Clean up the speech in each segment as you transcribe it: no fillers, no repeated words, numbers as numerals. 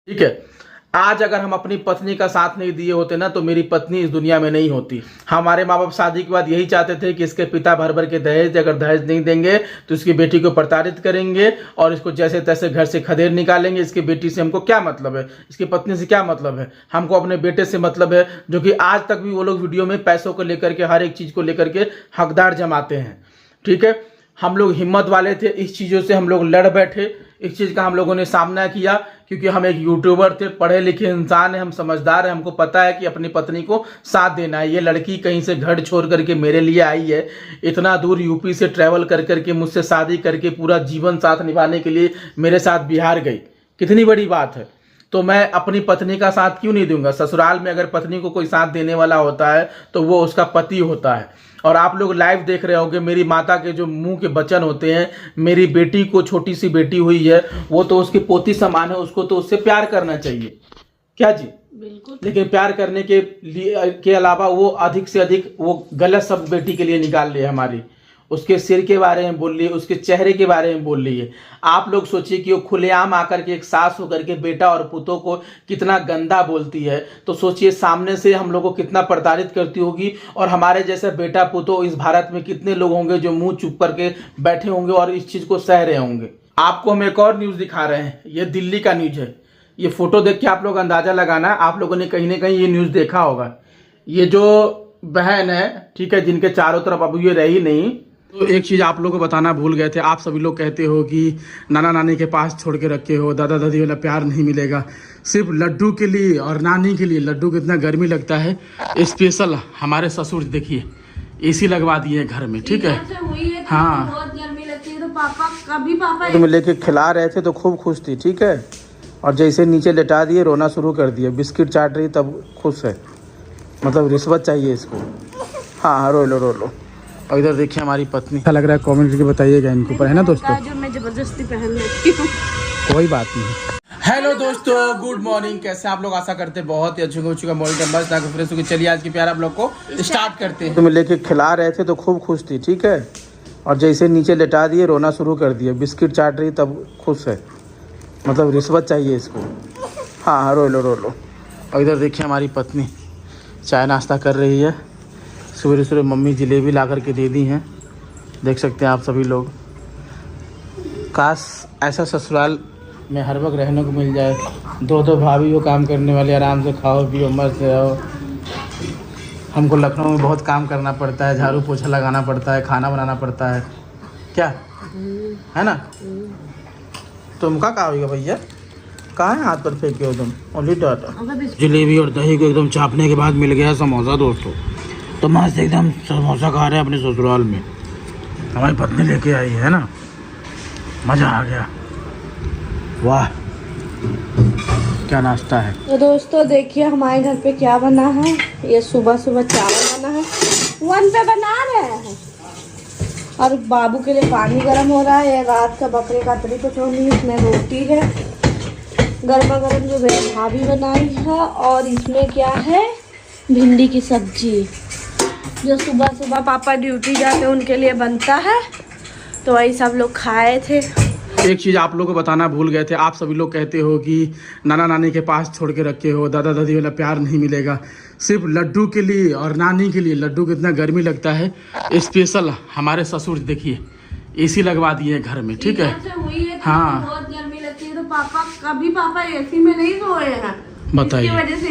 ठीक है। आज अगर हम अपनी पत्नी का साथ नहीं दिए होते ना तो मेरी पत्नी इस दुनिया में नहीं होती। हमारे माँ बाप शादी के बाद यही चाहते थे कि इसके पिता भर भर के दहेज, अगर दहेज नहीं देंगे तो इसकी बेटी को प्रताड़ित करेंगे और इसको जैसे तैसे घर से खदेड़ निकालेंगे। इसकी बेटी से हमको क्या मतलब है, इसकी पत्नी से क्या मतलब है, हमको अपने बेटे से मतलब है। जो कि आज तक भी वो लोग वीडियो में पैसों को लेकर के, हर एक चीज़ को लेकर के हकदार जमाते हैं। ठीक है, हम लोग हिम्मत वाले थे, इस चीज़ों से हम लोग लड़ बैठे, इस चीज़ का हम लोगों ने सामना किया, क्योंकि हम एक यूट्यूबर थे, पढ़े लिखे इंसान हैं, हम समझदार हैं, हमको पता है कि अपनी पत्नी को साथ देना है। ये लड़की कहीं से घर छोड़ करके मेरे लिए आई है, इतना दूर यूपी से ट्रैवल कर करके मुझसे शादी करके पूरा जीवन साथ निभाने के लिए मेरे साथ बिहार गई, कितनी बड़ी बात है। तो मैं अपनी पत्नी का साथ क्यों नहीं दूंगा। ससुराल में अगर पत्नी को कोई साथ देने वाला होता है तो वो उसका पति होता है। और आप लोग लाइव देख रहे होंगे, मेरी माता के जो मुंह के वचन होते हैं, मेरी बेटी को, छोटी सी बेटी हुई है, वो तो उसकी पोती समान है, उसको तो उससे प्यार करना चाहिए। क्या जी? बिल्कुल। लेकिन प्यार करने के अलावा वो अधिक से अधिक वो गलत शब्द बेटी के लिए निकाल लिए हमारी। उसके सिर के बारे में बोल रही है, उसके चेहरे के बारे में बोल रही है। आप लोग सोचिए कि वो खुलेआम आकर के एक सास होकर के बेटा और पुतों को कितना गंदा बोलती है, तो सोचिए सामने से हम लोग को कितना प्रताड़ित करती होगी। और हमारे जैसे बेटा पुतों इस भारत में कितने लोग होंगे जो मुंह चुप करके बैठे होंगे और इस चीज़ को सह रहे होंगे। आपको हम एक और न्यूज़ दिखा रहे हैं, ये दिल्ली का न्यूज़ है। ये फोटो देख के आप लोग अंदाजा लगाना, आप लोगों ने कहीं ना कहीं ये न्यूज़ देखा होगा। ये जो बहन है, ठीक है, जिनके चारों तरफ अब ये रही नहीं, तो एक चीज़ आप लोगों को बताना भूल गए थे। आप सभी लोग कहते हो कि नाना नानी के पास छोड़ के रखे हो, दादा दादी वाला प्यार नहीं मिलेगा। सिर्फ लड्डू के लिए और नानी के लिए, लड्डू को इतना गर्मी लगता है, स्पेशल हमारे ससुर देखिए एसी लगवा दिए घर में। ठीक है, हाँ, बहुत गर्मी लगती है तो पापा तुम लेके खिला रहे थे तो खूब खुश थी। ठीक है, और जैसे नीचे लेटा दिए रोना शुरू कर दिया, बिस्किट चाट रही तब खुश है, मतलब रिश्वत चाहिए इसको। हाँ, रो लो। और इधर देखिए हमारी पत्नी। अच्छा लग रहा है, कमेंट करके बताइएगा इनके ऊपर, है ना दोस्तों। जो मैं जबरदस्ती पहन लेती हूँ, कोई बात नहीं। हेलो दोस्तों, गुड मॉर्निंग। कैसे आप लोग? आशा करते हैं बहुत ही अच्छे हो चुका मॉर्निंग बस ना फ्रेश होकर। चलिए आज की प्यार आप लोग को स्टार्ट करते हैं। तुम लेके खिला रहे थे तो खूब खुश थी। ठीक है, और जैसे नीचे लेटा दिए रोना शुरू कर दिया, बिस्किट चाट रही तब खुश है, मतलब रिश्वत चाहिए इसको। हाँ, रो लो। और इधर देखिए हमारी पत्नी चाय नाश्ता कर रही है। सुबह सुबह मम्मी जलेबी ला करके दे दी हैं, देख सकते हैं आप सभी लोग। काश ऐसा ससुराल में हर वक्त रहने को मिल जाए। दो भाभी हो काम करने वाले, आराम से खाओ पियो मस्त रहो। हमको लखनऊ में बहुत काम करना पड़ता है, झाड़ू पोछा लगाना पड़ता है, खाना बनाना पड़ता है, क्या है ना। तुम क्या होगा भैया? कहाँ है हाथ पर फेंके हो तुम? ओनली टाटा। जलेबी और दही को एकदम चापने के बाद मिल गया समोसा दोस्तों, तो मस्त एकदम समोसा खा रहे हैं अपने ससुराल में। हमारी पत्नी लेके आई है ना, मज़ा आ गया। वाह, क्या नाश्ता है। तो दोस्तों देखिए हमारे घर पे क्या बना है। ये सुबह चावल बना है, वन पे बना रहे हैं, और बाबू के लिए पानी गर्म हो रहा है। ये रात का बकरे का तरी कचौड़ी, इसमें रोटी है, गर्मा गर्म जो मेरी भाभी बनाई है, और इसमें क्या है, भिंडी की सब्जी, जो सुबह पापा ड्यूटी जाते उनके लिए बनता है। तो वही सब लोग खाए थे। एक चीज़ आप लोगों को बताना भूल गए थे। आप सभी लोग कहते हो कि नाना नानी के पास छोड़ के रखे हो, दादा दादी वाला प्यार नहीं मिलेगा। सिर्फ लड्डू के लिए और नानी के लिए, लड्डू को इतना गर्मी लगता है, स्पेशल हमारे ससुर देखिए एसी लगवा दिए हैं घर में। ठीक है, हाँ, बहुत गर्मी लगती है तो पापा एसी में नहीं सोए हैं, बताइए, वजह से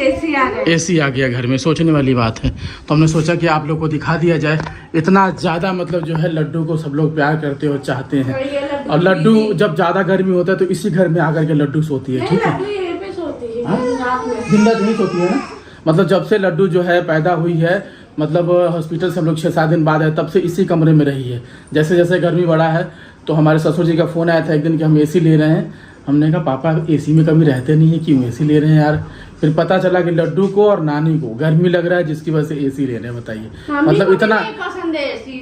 एसी आ गया घर में। सोचने वाली बात है। तो हमने सोचा कि आप लोग को दिखा दिया जाए। इतना ज़्यादा मतलब जो है लड्डू को सब लोग प्यार करते हो, चाहते हैं। और लड्डू जब ज़्यादा गर्मी होता है तो इसी घर में आकर के लड्डू सोती है। ठीक है, दिन रात नहीं सोती है ना, मतलब जब से लड्डू जो है पैदा हुई है, मतलब हॉस्पिटल से हम लोग 6-7 दिन बाद है, तब से इसी कमरे में रही है। जैसे जैसे गर्मी बढ़ा है तो हमारे ससुर जी का फ़ोन आया था एक दिन कि हम एसी ले रहे हैं। हमने कहा पापा एसी में कभी रहते नहीं है, क्यों एसी ले रहे हैं यार। फिर पता चला कि लड्डू को और नानी को गर्मी लग रहा है, जिसकी वजह से एसी ले रहे हैं। बताइए, मतलब इतना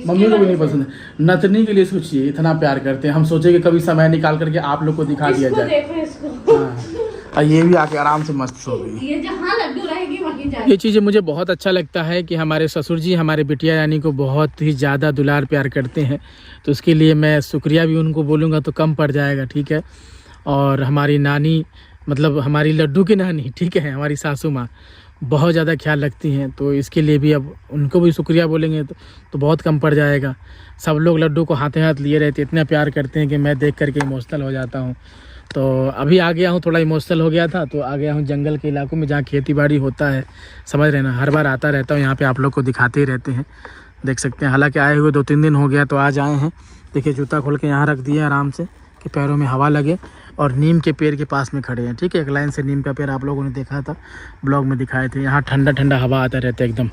मम्मी को भी नहीं पसंद है। नतनी के लिए सोचिए, इतना प्यार करते हैं। हम सोचे कि कभी समय निकाल करके आप लोग को दिखा दिया जाए। हाँ, ये भी आके आराम से मस्त सो गई। ये जहाँ लड्डू रहेगी वहीं जाएगी। ये चीज़ें मुझे बहुत अच्छा लगता है कि हमारे ससुर जी हमारे बिटिया रानी को बहुत ही ज़्यादा दुलार प्यार करते हैं। तो उसके लिए मैं शुक्रिया भी उनको बोलूँगा तो कम पड़ जाएगा। ठीक है, और हमारी नानी मतलब हमारी लड्डू की नानी, ठीक है, हमारी सासू माँ बहुत ज़्यादा ख्याल रखती हैं। तो इसके लिए भी अब उनको भी शुक्रिया बोलेंगे तो बहुत कम पड़ जाएगा। सब लोग लड्डू को हाथे हाथ लिए रहते, इतना प्यार करते हैं कि मैं देख करके इमोशनल हो जाता हूँ। तो अभी आ गया हूँ, थोड़ा इमोशनल हो गया था तो आ गया हूँ जंगल के इलाकों में जहाँ खेती बाड़ी होता है, समझ रहे ना। हर बार आता रहता हूँ यहाँ पे, आप लोग को दिखाते ही रहते हैं, देख सकते हैं। हालांकि आए हुए 2-3 दिन हो गया, तो आज आए हैं। देखिए जूता खोल के यहाँ रख दिए आराम से कि पैरों में हवा लगे, और नीम के पेड़ के पास में खड़े हैं, ठीक है। एक लाइन से नीम का पेड़ आप लोगों ने देखा था, ब्लॉग में दिखाए थे। यहाँ ठंडा ठंडा हवा आता रहता है एकदम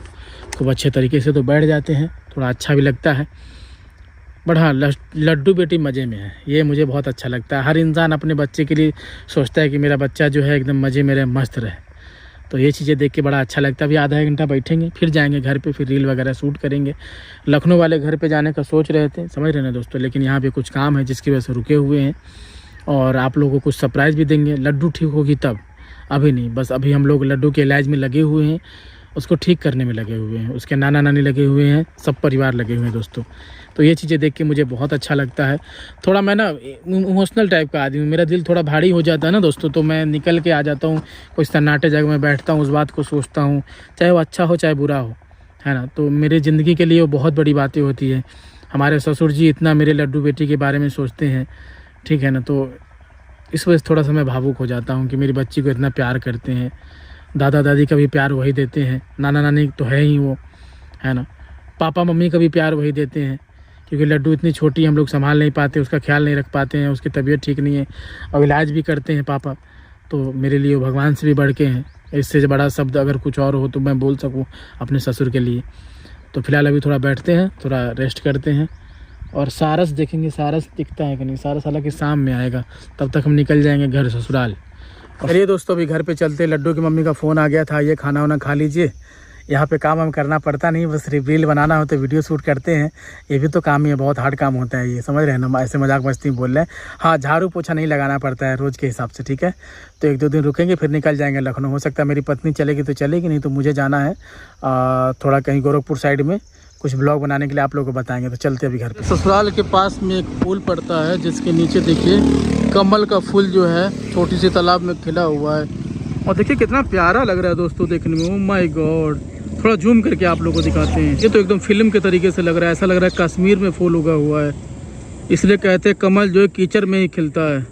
खूब अच्छे तरीके से, तो बैठ जाते हैं, थोड़ा अच्छा भी लगता है। बट हाँ, लड्डू बेटी मज़े में है, ये मुझे बहुत अच्छा लगता है। हर इंसान अपने बच्चे के लिए सोचता है कि मेरा बच्चा जो है एकदम मज़े में रहे, मस्त रहे। तो ये चीज़ें देख के बड़ा अच्छा लगता है। अभी आधा घंटा बैठेंगे, फिर जाएंगे घर पे, फिर रील वगैरह शूट करेंगे। लखनऊ वाले घर पे जाने का सोच रहे थे, समझ रहे ना दोस्तों, लेकिन यहाँ पे कुछ काम है जिसकी वजह से रुके हुए हैं। और आप लोगों को कुछ सरप्राइज़ भी देंगे। लड्डू ठीक होगी तब, अभी नहीं। बस अभी हम लोग लड्डू के इलाज में लगे हुए हैं, उसको ठीक करने में लगे हुए हैं। उसके नाना नानी लगे हुए हैं, सब परिवार लगे हुए हैं दोस्तों। तो ये चीज़ें देख के मुझे बहुत अच्छा लगता है। थोड़ा मैं ना इमोशनल टाइप का आदमी हूँ, मेरा दिल थोड़ा भारी हो जाता है ना दोस्तों, तो मैं निकल के आ जाता हूँ, कोई सन्नाटे जगह में बैठता हूँ, उस बात को सोचता हूँ, चाहे वो अच्छा हो चाहे बुरा हो, है ना। तो मेरी ज़िंदगी के लिए वो बहुत बड़ी बातें होती है। हमारे ससुर जी इतना मेरे लड्डू बेटी के बारे में सोचते हैं, ठीक है ना। तो इस वजह से थोड़ा सा मैं भावुक हो जाता हूँ कि मेरी बच्ची को इतना प्यार करते हैं। दादा दादी का भी प्यार वही देते हैं, नाना नानी तो है ही वो, है ना। पापा मम्मी का भी प्यार वही देते हैं, क्योंकि लड्डू इतनी छोटी हम लोग संभाल नहीं पाते, उसका ख्याल नहीं रख पाते हैं, उसकी तबीयत ठीक नहीं है और इलाज भी करते हैं पापा। तो मेरे लिए वो भगवान से भी बढ़ के हैं। इससे बड़ा शब्द अगर कुछ और हो तो मैं बोल सकूँ अपने ससुर के लिए। तो फिलहाल अभी थोड़ा बैठते हैं, थोड़ा रेस्ट करते हैं, और सारस देखेंगे, सारस दिखता है कि नहीं। सारस हालांकि शाम में आएगा, तब तक हम निकल जाएंगे घर ससुराल। अरे दोस्तों, अभी घर पे चलते। लड्डू की मम्मी का फ़ोन आ गया था, ये खाना वाना खा लीजिए। यहाँ पे काम हम करना पड़ता नहीं, बस रील बनाना हो तो वीडियो शूट करते हैं। ये भी तो काम ही है, बहुत हार्ड काम होता है ये, समझ रहे हैं ना। ऐसे मजाक मस्ती में बोल रहे हैं। हाँ, झाड़ू पोछा नहीं लगाना पड़ता है रोज़ के हिसाब से, ठीक है। तो 1-2 दिन रुकेंगे, फिर निकल जाएंगे लखनऊ। हो सकता है मेरी पत्नी चलेगी तो चलेगी, नहीं तो मुझे जाना है थोड़ा कहीं गोरखपुर साइड में, कुछ ब्लॉग बनाने के लिए आप लोगों को बताएंगे। तो चलते अभी घर पे। ससुराल के पास में एक पुल पड़ता है, जिसके नीचे देखिए कमल का फूल जो है छोटी सी तालाब में खिला हुआ है, और देखिए कितना प्यारा लग रहा है दोस्तों देखने में। ओह माय गॉड, थोड़ा जूम करके आप लोगों को दिखाते हैं। ये तो एकदम फिल्म के तरीके से लग रहा है, ऐसा लग रहा है कश्मीर में फूल उगा हुआ है। इसलिए कहते हैं कमल जो है कीचड़ में ही खिलता है,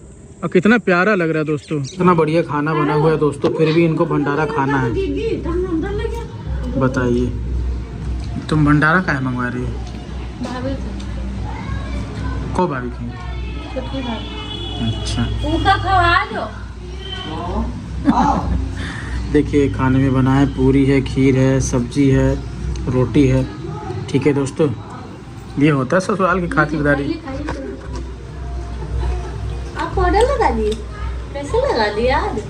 और कितना प्यारा लग रहा है दोस्तों। इतना बढ़िया खाना बना हुआ है दोस्तों, फिर भी इनको भंडारा खाना है। बताइए, तुम भंडारा काहे मंगवा रही हो? को भाभी की? अच्छा, देखिए खाने में बना है, पूरी है, खीर है, सब्जी है, रोटी है, ठीक है दोस्तों। ये होता है ससुराल की खातिरदारी। आप ऑर्डर लगा दिए, कैसे लगा दिए आज?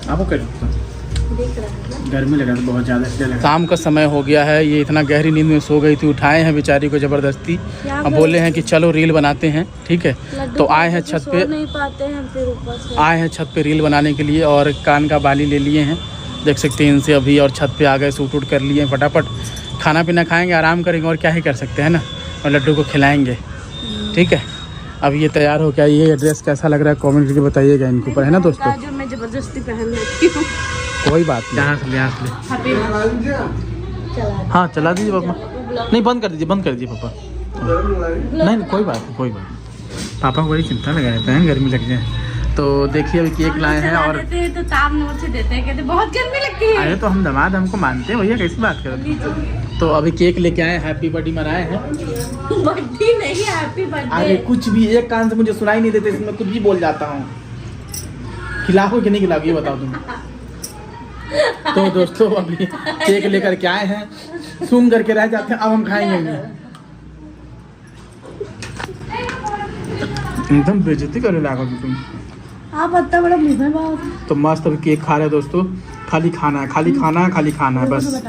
आपको क्या लगता है? देख रहा है गर्मी लगा था बहुत ज़्यादा, इसलिए लगा। शाम का समय हो गया है, ये इतना गहरी नींद में सो गई थी। उठाए हैं बेचारी को ज़बरदस्ती, अब बोले हैं कि चलो रील बनाते हैं, ठीक है। तो आए हैं छत पे, नहीं पाते हैं, फिर ऊपर से आए हैं छत पे रील बनाने के लिए, और कान का बाली ले लिए हैं, देख सकते हैं इनसे अभी। और छत पे आ गए, शूट उट कर लिए फटाफट। खाना पीना खाएंगे, आराम करेंगे, और क्या ही कर सकते हैं ना, और लड्डू को खिलाएंगे, ठीक है। अब ये तैयार हो गया। ये ड्रेस कैसा लग रहा है कमेंट करके बताइएगा इनके ऊपर, है ना दोस्तों। जो मैं जबरदस्ती पहन लेती हूँ। कोई बात नहीं, यहाँ से ले, यहाँ से ले। हाँ चला दीजिए पापा। नहीं, बंद कर दीजिए, बंद कर दीजिए पापा। नहीं नहीं, कोई बात नहीं, कोई बात नहीं। पापा को बड़ी चिंता लगा रहता है, गर्मी लग जाए। तो देखिए अभी केक लाए हैं, और तो ताम नोट से देते हैं, कहते बहुत गर्मी लगती है। अरे तो हम दामाद, हमको मानते हैं भैया, कैसी बात करो। तो अभी केक लेके आए, हैप्पी बर्थडे मनाए हैं। बर्थडे नहीं, हैप्पी बर्थडे। अरे कुछ भी, एक कान से मुझे सुनाई नहीं देते, इसमें कुछ भी बोल जाता हूँ। खिलाओ कि नहीं खिलाओ, ये बताओ तुम। तो दोस्तों अभी केक लेकर के आए हैं, सूंघ करके रह जाते हैं, अब हम खाएंगे नहीं। एकदम बेइज्जती करने लगा तुम। आप इतना बड़ा मुंह बात। तो मस्त अभी केक खा रहे हैं दोस्तों। खाली खाना है, खाली खाना है, खाली खाना है बस।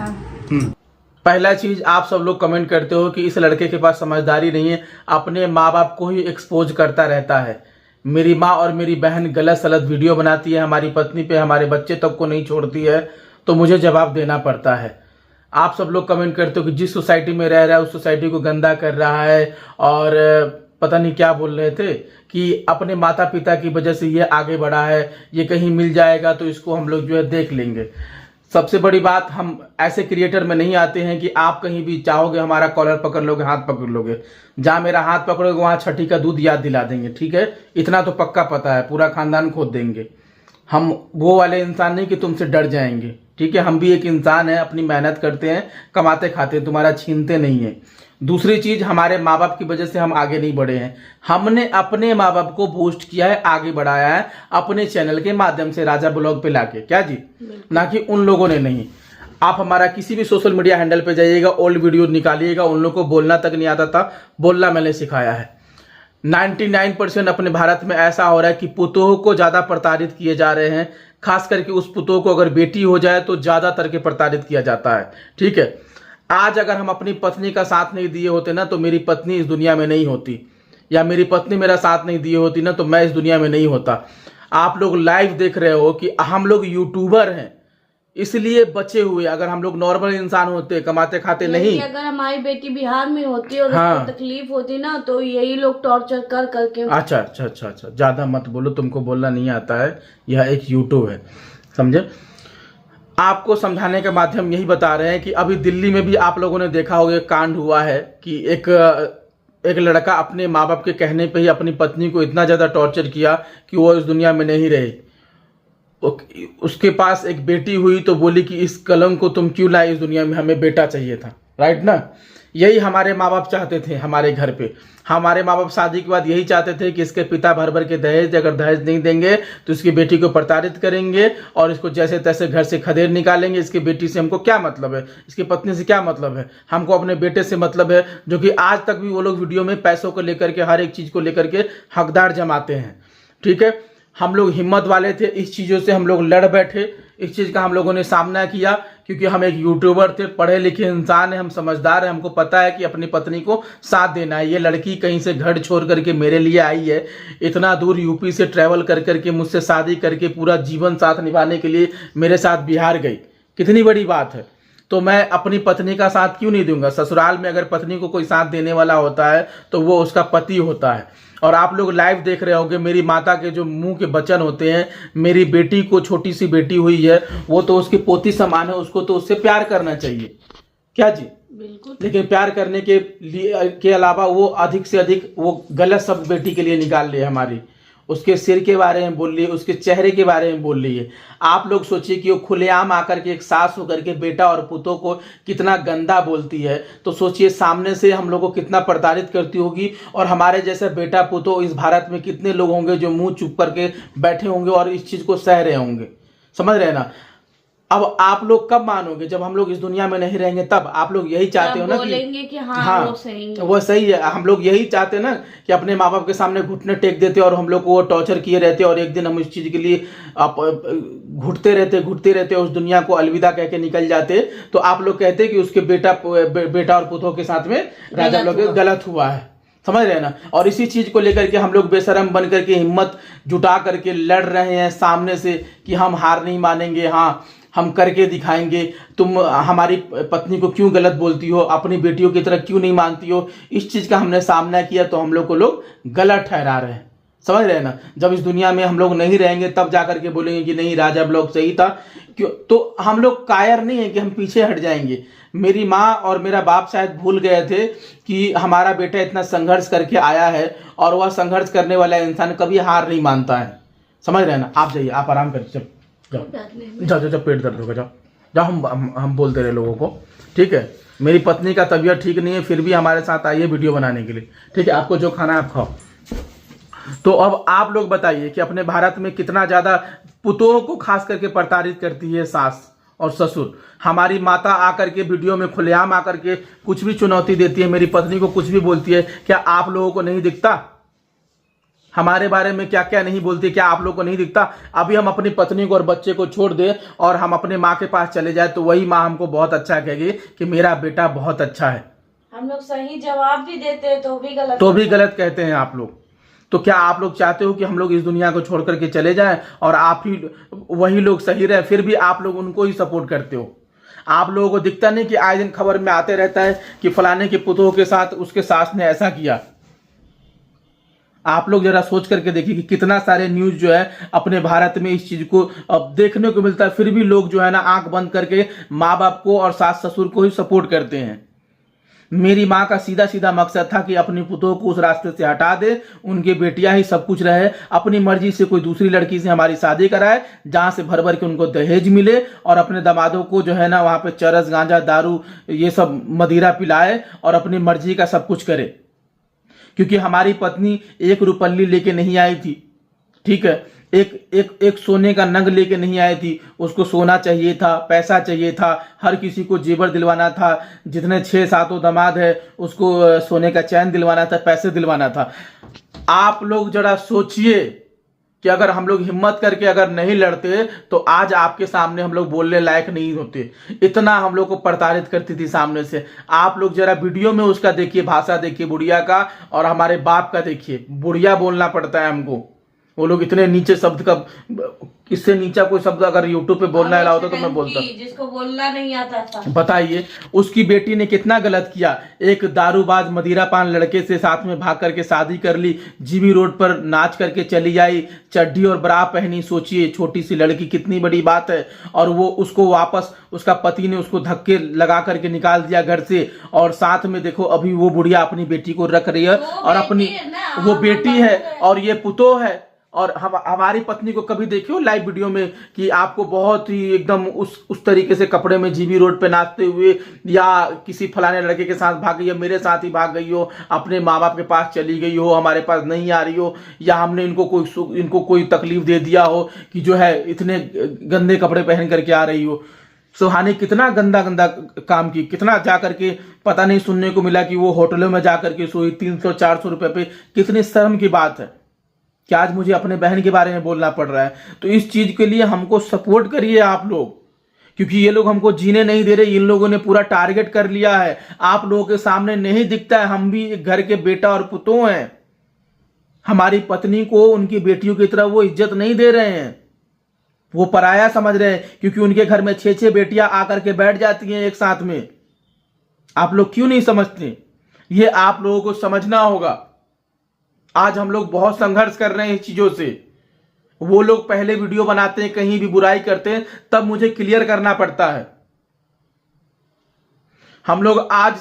पहला चीज, आप सब लोग कमेंट करते हो कि इस लड़के के पास समझदारी नहीं है, अपने माँ बाप को ही एक्सपोज करता रहता है। मेरी माँ और मेरी बहन गलत सलत वीडियो बनाती है, हमारी पत्नी पे, हमारे बच्चे तक को नहीं छोड़ती है, तो मुझे जवाब देना पड़ता है। आप सब लोग कमेंट करते हो कि जिस सोसाइटी में रह रहा है उस सोसाइटी को गंदा कर रहा है, और पता नहीं क्या बोल रहे थे कि अपने माता पिता की वजह से ये आगे बढ़ा है, ये कहीं मिल जाएगा तो इसको हम लोग जो है देख लेंगे। सबसे बड़ी बात, हम ऐसे क्रिएटर में नहीं आते हैं कि आप कहीं भी चाहोगे हमारा कॉलर पकड़ लोगे, हाथ पकड़ लोगे। जहां मेरा हाथ पकड़ोगे वहां छठी का दूध याद दिला देंगे, ठीक है? इतना तो पक्का पता है, पूरा खानदान खोद देंगे। हम वो वाले इंसान नहीं कि तुमसे डर जाएंगे, ठीक है? हम भी एक इंसान है, अपनी मेहनत करते हैं, कमाते खाते हैं, तुम्हारा छीनते नहीं है। दूसरी चीज, हमारे माँ बाप की वजह से हम आगे नहीं बढ़े हैं। हमने अपने माँ बाप को बूस्ट किया है, आगे बढ़ाया है अपने चैनल के माध्यम से, राजा ब्लॉग पे लाके, क्या जी? ना कि उन लोगों ने नहीं। आप हमारा किसी भी सोशल मीडिया हैंडल पे जाइएगा, ओल्ड वीडियो निकालिएगा, उन लोगों को बोलना तक नहीं आता था, बोलना मैंने सिखाया है। 99% अपने भारत में ऐसा हो रहा है कि पुतोह को ज्यादा प्रताड़ित किए जा रहे हैं, खास करके उस पुतोह को अगर बेटी हो जाए तो ज्यादातर के प्रताड़ित किया जाता है, ठीक है? आज अगर हम अपनी पत्नी का साथ नहीं दिए होते ना तो मेरी पत्नी इस दुनिया में नहीं होती, या मेरी पत्नी मेरा साथ नहीं दिए होती ना तो मैं इस दुनिया में नहीं होता। आप लोग लाइव देख रहे हो कि हम लोग यूट्यूबर हैं इसलिए बचे हुए। अगर हम लोग नॉर्मल इंसान होते, कमाते खाते नहीं, अगर हमारी बेटी बिहार में होती और हाँ, उसको तकलीफ होती ना तो यही लोग टॉर्चर कर करके। अच्छा, ज्यादा मत बोलो, तुमको बोलना नहीं आता है, यह एक यूट्यूब है, समझे? आपको समझाने के माध्यम यही बता रहे हैं कि अभी दिल्ली में भी आप लोगों ने देखा होगा, कांड हुआ है कि एक लड़का अपने माँ बाप के कहने पे ही अपनी पत्नी को इतना ज्यादा टॉर्चर किया कि वो इस दुनिया में नहीं रही। उसके पास एक बेटी हुई तो बोली कि इस कलंक को तुम क्यों लाए इस दुनिया में, हमें बेटा चाहिए था, राइट ना? यही हमारे माँ बाप चाहते थे हमारे घर पे। हमारे माँ बाप शादी के बाद यही चाहते थे कि इसके पिता भर भर के दहेज, अगर दहेज नहीं देंगे तो इसकी बेटी को प्रताड़ित करेंगे और इसको जैसे तैसे घर से खदेड़ निकालेंगे। इसकी बेटी से हमको क्या मतलब है, इसकी पत्नी से क्या मतलब है, हमको अपने बेटे से मतलब है। जो कि आज तक भी वो लोग वीडियो में पैसों को लेकर के, हर एक चीज को लेकर के हकदार जमाते हैं, ठीक है? हम लोग हिम्मत वाले थे, इस चीज़ों से हम लोग लड़ बैठे, इस चीज़ का हम लोगों ने सामना किया, क्योंकि हम एक यूट्यूबर थे, पढ़े लिखे इंसान हैं, हम समझदार हैं, हमको पता है कि अपनी पत्नी को साथ देना है। ये लड़की कहीं से घर छोड़ करके मेरे लिए आई है, इतना दूर यूपी से ट्रैवल कर करके मुझसे शादी करके पूरा जीवन साथ निभाने के लिए मेरे साथ बिहार गई, कितनी बड़ी बात है। तो मैं अपनी पत्नी का साथ क्यों नहीं दूंगा? ससुराल में अगर पत्नी को कोई साथ देने वाला होता है तो वो उसका पति होता है। और आप लोग लाइव देख रहे होंगे, मेरी माता के जो मुंह के वचन होते हैं, मेरी बेटी को, छोटी सी बेटी हुई है, वो तो उसकी पोती समान है, उसको तो उससे प्यार करना चाहिए, क्या जी? बिल्कुल। लेकिन प्यार करने के अलावा वो अधिक से अधिक वो गलत शब्द बेटी के लिए निकाल लिए हमारी। उसके सिर के बारे में बोल रही है, उसके चेहरे के बारे में बोल रही है। आप लोग सोचिए कि वो खुलेआम आकर के एक सास होकर के बेटा और पुतों को कितना गंदा बोलती है, तो सोचिए सामने से हम लोग को कितना प्रताड़ित करती होगी। और हमारे जैसे बेटा पुतों इस भारत में कितने लोग होंगे जो मुंह चुप करके बैठे होंगे और इस चीज को सह रहे होंगे, समझ रहे हैं ना? अब आप लोग कब मानोगे? जब हम लोग इस दुनिया में नहीं रहेंगे तब। आप लोग यही चाहते हो ना कि हाँ, वो सही है। हम लोग यही चाहते हैं ना कि अपने माँ बाप के सामने घुटने टेक देते और हम लोग को वो टॉर्चर किए रहते और एक दिन हम इस चीज के लिए घुटते रहते उस दुनिया को अलविदा कह के निकल जाते। तो आप लोग कहते कि उसके बेटा और पुतों के साथ में राजा लोग गलत हुआ है, समझ रहे हैं ना? और इसी चीज को लेकर के हम लोग बेशरम बन करके हिम्मत जुटा करके लड़ रहे हैं सामने से कि हम हार नहीं मानेंगे, हाँ हम करके दिखाएंगे। तुम हमारी पत्नी को क्यों गलत बोलती हो, अपनी बेटियों की तरह क्यों नहीं मानती हो? इस चीज का हमने सामना किया तो हम लोग को लोग गलत ठहरा रहे हैं, समझ रहे हैं ना? जब इस दुनिया में हम लोग नहीं रहेंगे तब जाकर के बोलेंगे कि नहीं राजा ब्लॉग सही था। क्यों? तो हम लोग कायर नहीं है कि हम पीछे हट जाएंगे। मेरी माँ और मेरा बाप शायद भूल गए थे कि हमारा बेटा इतना संघर्ष करके आया है और वह संघर्ष करने वाला इंसान कभी हार नहीं मानता है, समझ रहे हैं ना? आप जाइए, आप आराम करिए, जाओ पेट दर्द होगा, जाओ हम बोलते रहे लोगों को, ठीक है? मेरी पत्नी का तबीयत ठीक नहीं है, फिर भी हमारे साथ आइए वीडियो बनाने के लिए, ठीक है? आपको जो खाना है आप खाओ। तो अब आप लोग बताइए कि अपने भारत में कितना ज्यादा पुतों को खास करके प्रताड़ित करती है सास और ससुर। हमारी माता आकर के वीडियो में खुलेआम आकर के कुछ भी चुनौती देती है, मेरी पत्नी को कुछ भी बोलती है। क्या आप लोगों को नहीं दिखता हमारे बारे में क्या क्या नहीं बोलती? क्या आप लोगों को नहीं दिखता? अभी हम अपनी पत्नी को और बच्चे को छोड़ दे और हम अपने माँ के पास चले जाए तो वही माँ हमको बहुत अच्छा कहेगी कि मेरा बेटा बहुत अच्छा है। हम लोग सही जवाब भी देते हैं तो भी गलत कहते हैं आप लोग। तो क्या आप लोग चाहते हो कि हम लोग इस दुनिया को छोड़ करके चले जाएं और आप ही वही लोग सही रहे, फिर भी आप लोग उनको ही सपोर्ट करते हो? आप लोगों को दिखता नहीं कि आए दिन खबर में आते रहता है कि फलाने के पुतों के साथ उसके सास ने ऐसा किया, आप लोग जरा सोच करके देखिए कि कितना सारे न्यूज जो है अपने भारत में इस चीज को अब देखने को मिलता है, फिर भी लोग जो है ना आंख बंद करके माँ बाप को और सास ससुर को ही सपोर्ट करते हैं। मेरी माँ का सीधा सीधा मकसद था कि अपनी पुतों को उस रास्ते से हटा दे, उनकी बेटियां ही सब कुछ रहे, अपनी मर्जी से कोई दूसरी लड़की से हमारी शादी कराए जहां से भर भर के उनको दहेज मिले और अपने दामादों को जो है ना वहां पे चरस गांजा दारू ये सब मदिरा पिलाए और अपनी मर्जी का सब कुछ करे। क्योंकि हमारी पत्नी एक रुपल्ली लेके नहीं आई थी, ठीक है, एक सोने का नग लेके नहीं आई थी। उसको सोना चाहिए था, पैसा चाहिए था, हर किसी को जेवर दिलवाना था, जितने 6-7 दामाद है उसको सोने का चैन दिलवाना था, पैसे दिलवाना था। आप लोग जरा सोचिए कि अगर हम लोग हिम्मत करके अगर नहीं लड़ते तो आज आपके सामने हम लोग बोलने लायक नहीं होते। इतना हम लोग को प्रताड़ित करती थी सामने से। आप लोग जरा वीडियो में उसका देखिए, भाषा देखिए बुढ़िया का, और हमारे बाप का देखिए। बुढ़िया बोलना पड़ता है हमको, वो लोग इतने नीचे शब्द का, इससे नीचा कोई शब्द अगर यूट्यूब पे बोलना अलाउ होता तो मैं बोलता। जिसको बोलना नहीं आता था। बताइए उसकी बेटी ने कितना गलत किया। एक दारूबाज मदिरा पान लड़के से साथ में भाग करके शादी कर ली, जीबी रोड पर नाच करके चली आई, चड्डी और ब्रा पहनी। सोचिए छोटी सी लड़की, कितनी बड़ी बात है। और वो उसको वापस, उसका पति ने उसको धक्के लगा करके निकाल दिया घर से। और साथ में देखो अभी वो बुढ़िया अपनी बेटी को रख रही है, और अपनी वो बेटी है और ये पुतो है। और हमारी पत्नी को कभी देखियो लाइव वीडियो में कि आपको बहुत ही एकदम उस तरीके से कपड़े में जीबी रोड पे नाचते हुए, या किसी फलाने लड़के के साथ भाग गई हो, मेरे साथ ही भाग गई हो, अपने माँ बाप के पास चली गई हो, हमारे पास नहीं आ रही हो, या हमने इनको कोई तकलीफ दे दिया हो कि जो है इतने गंदे कपड़े पहन करके आ रही हो। सुहानी कितना गंदा गंदा काम की, कितना जा करके पता नहीं सुनने को मिला कि वो होटलों में जा करके सोई 300-400 रुपए पे। कितनी शर्म की बात है कि आज मुझे अपने बहन के बारे में बोलना पड़ रहा है। तो इस चीज के लिए हमको सपोर्ट करिए आप लोग, क्योंकि ये लोग हमको जीने नहीं दे रहे। इन लोगों ने पूरा टारगेट कर लिया है। आप लोगों के सामने नहीं दिखता है, हम भी घर के बेटा और पुतों हैं। हमारी पत्नी को उनकी बेटियों की तरह वो इज्जत नहीं दे रहे हैं, वो पराया समझ रहे हैं। क्योंकि उनके घर में 6-6 बेटियां आकर के बैठ जाती हैं एक साथ में। आप लोग क्यों नहीं समझते? ये आप लोगों को समझना होगा। आज हम लोग बहुत संघर्ष कर रहे हैं इस चीजों से। वो लोग पहले वीडियो बनाते हैं, कहीं भी बुराई करते हैं, तब मुझे क्लियर करना पड़ता है। हम लोग आज